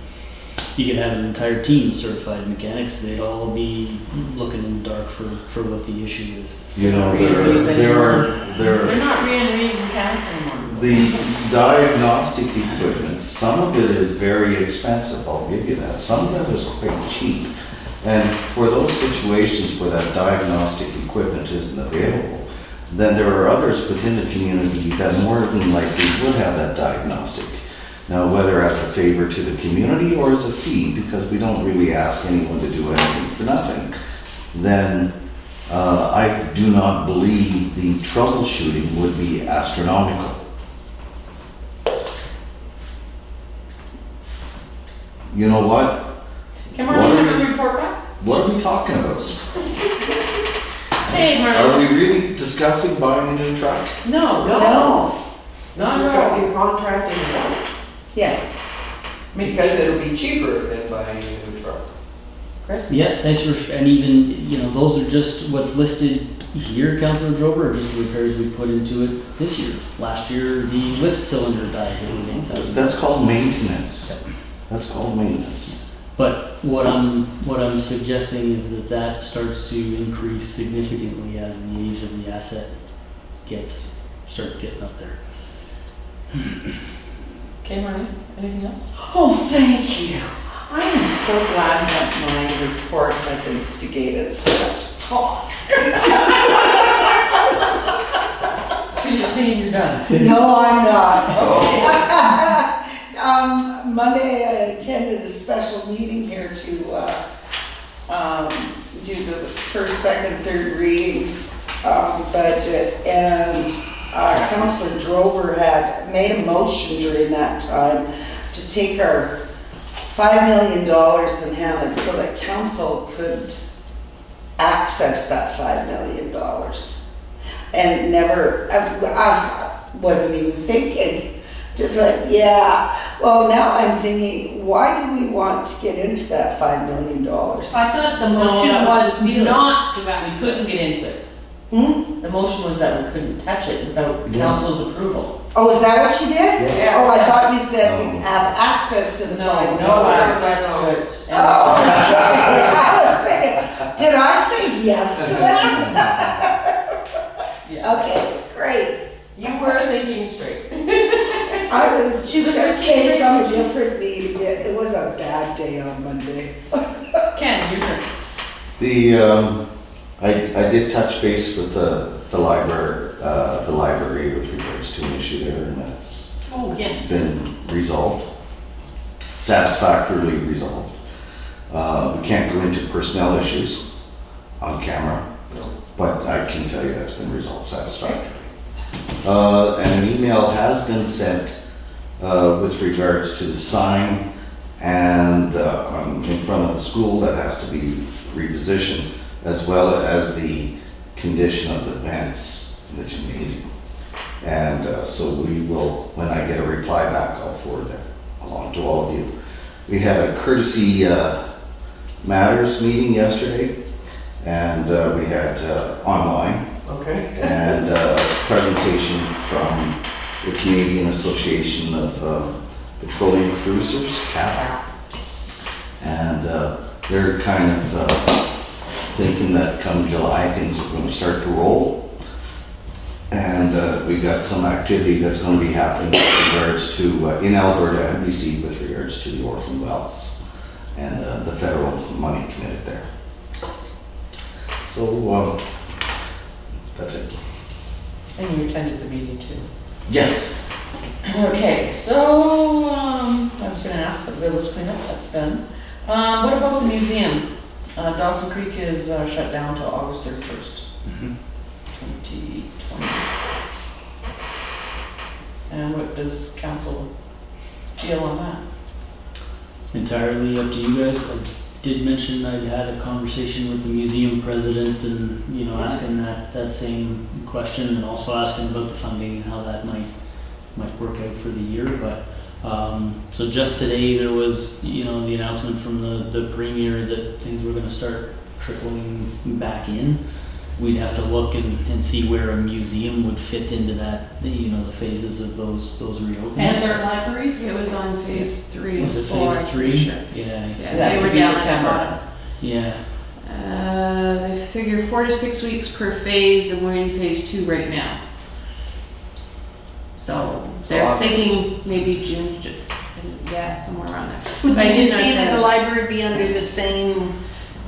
Speaker 3: you could have an entire team of certified mechanics. They'd all be looking in the dark for what the issue is.
Speaker 4: You know,
Speaker 6: They're not reading mechanics anymore.
Speaker 4: the diagnostic equipment, some of it is very expensive, I'll give you that. Some of it is quite cheap. And for those situations where that diagnostic equipment isn't available, then there are others within the community that more than likely would have that diagnostic. Now, whether as a favor to the community or as a fee, because we don't really ask anyone to do anything for nothing, then I do not believe the troubleshooting would be astronomical. You know what?
Speaker 6: Can Marlene have a report back?
Speaker 4: What are we talking about?
Speaker 6: Hey,
Speaker 4: Are
Speaker 6: Marlene.
Speaker 4: we really discussing buying a new truck?
Speaker 6: No,
Speaker 5: No.
Speaker 6: not at all.
Speaker 2: Discussing contracting it out,
Speaker 5: Yes.
Speaker 2: because it'll be cheaper than buying a new truck.
Speaker 6: Chris?
Speaker 3: Yeah, thanks and even, those are just what's listed here, Councilor Drover, or just the repairs we put into it this year. Last year, the lift cylinder died, it was 8,000.
Speaker 4: That's called maintenance. That's called maintenance.
Speaker 3: But what I'm suggesting is that starts to increase significantly as the age of the asset starts getting up there.
Speaker 6: Okay, Marlene, anything else?
Speaker 5: Oh, thank you. I am so glad that my report has instigated such talk.
Speaker 6: So you're saying you're done?
Speaker 5: No, I'm not.
Speaker 6: Okay.
Speaker 5: Monday, I attended a special meeting here to do the first, second, third readings budget, and Councilor Drover had made a motion during that time to take our $5 million and have it so that council could access that $5 million. And never, I wasn't even thinking, just like, yeah. Well, now I'm thinking, why do we want to get into that $5 million?
Speaker 7: I thought the
Speaker 6: No,
Speaker 7: motion
Speaker 6: that was
Speaker 7: was
Speaker 6: to steal it.
Speaker 7: not to
Speaker 6: We couldn't
Speaker 7: access.
Speaker 6: get into it.
Speaker 5: Hmm?
Speaker 6: The motion was that we couldn't touch it without council's approval.
Speaker 5: Oh, is that what you did?
Speaker 6: Yeah.
Speaker 5: Oh, I thought you said
Speaker 4: No.
Speaker 5: to have access to the $5 million.
Speaker 6: No access to it. And-
Speaker 5: Oh, okay. I was thinking, did I say yes to that?
Speaker 6: Yeah.
Speaker 5: Okay, great.
Speaker 6: You were thinking straight.
Speaker 5: I was,
Speaker 6: She was
Speaker 5: just
Speaker 6: thinking
Speaker 5: came
Speaker 6: straight.
Speaker 5: from a different meeting. It was a bad day on Monday.
Speaker 6: Ken, your turn.
Speaker 4: I did touch base with the library with regards to an issue there, and that's
Speaker 7: Oh, yes.
Speaker 4: been resolved, satisfactorily resolved. We can't go into personnel issues on camera, but I can tell you that's been resolved satisfactorily. And an email has been sent with regards to the sign and in front of the school that has to be repositioned, as well as the condition of the vents in the gymnasium. And so we will, when I get a reply back, I'll forward that along to all of you. We had a courtesy matters meeting yesterday, and we had online,
Speaker 9: Okay.
Speaker 4: and a presentation from the Canadian Association of Petroleum Producers, CAP. And they're kind of thinking that come July, things are going to start to roll. And we got some activity that's going to be happening with regards to, in Alberta and BC, with regards to the orphan wells and the federal money committed there. So that's it.
Speaker 6: And you attended the meeting too.
Speaker 4: Yes.
Speaker 6: Okay, so, I was gonna ask for the village cleanup, that's done. What about the museum? Dawson Creek is shut down till August 31st, 2020. And what does council feel on that?
Speaker 3: Entirely up to you guys. I did mention I had a conversation with the museum president and, asking that same question, and also asking about the funding and how that might work out for the year. But so just today there was, the announcement from the premier that things were going to start trickling back in. We'd have to look and see where a museum would fit into that, the phases of those reopenings.
Speaker 7: And their library?
Speaker 1: It was on phase 3 and
Speaker 3: Was it
Speaker 1: 4.
Speaker 3: phase
Speaker 1: I'm
Speaker 3: 3?
Speaker 1: pretty sure.
Speaker 3: Yeah.
Speaker 1: Yeah,
Speaker 6: That
Speaker 1: they
Speaker 6: could
Speaker 1: were
Speaker 6: be
Speaker 1: down at the
Speaker 6: September.
Speaker 1: bottom.
Speaker 3: Yeah.
Speaker 1: They figure 4 to 6 weeks per phase, and we're in phase 2 right now. So they're
Speaker 6: August.
Speaker 1: thinking maybe June, yeah, somewhere around there.
Speaker 7: Would
Speaker 1: But I
Speaker 7: you
Speaker 1: did
Speaker 7: see that the
Speaker 1: notice-
Speaker 7: library be under the same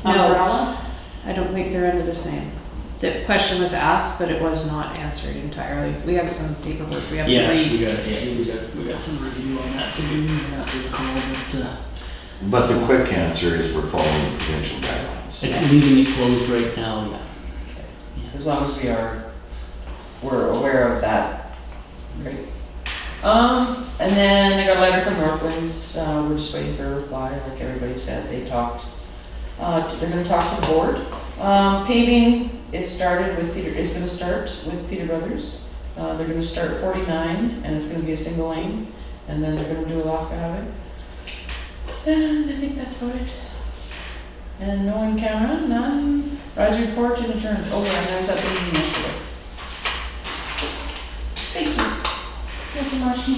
Speaker 1: No.
Speaker 7: umbrella?
Speaker 1: I don't think they're under the same. The question was asked, but it was not answered entirely. We have some paperwork we have to
Speaker 3: Yeah,
Speaker 1: read.
Speaker 3: we got some review on that to do after the call,
Speaker 4: But the quick answer is we're following provincial guidelines.
Speaker 3: leaving it closed right now, yeah.
Speaker 6: As long as we're aware of that. Great. And then I got a letter from Northwinds, we're just waiting for a reply, like everybody said, they're gonna talk to the board. Paving is gonna start with Peter Brothers. They're gonna start 49, and it's gonna be a single lane, and then they're gonna do Alaska Highway. And I think that's about it. And no one camera, none, rise report and adjourn. Oh yeah, I was at the meeting yesterday. Thank you. Thank you, Marcia.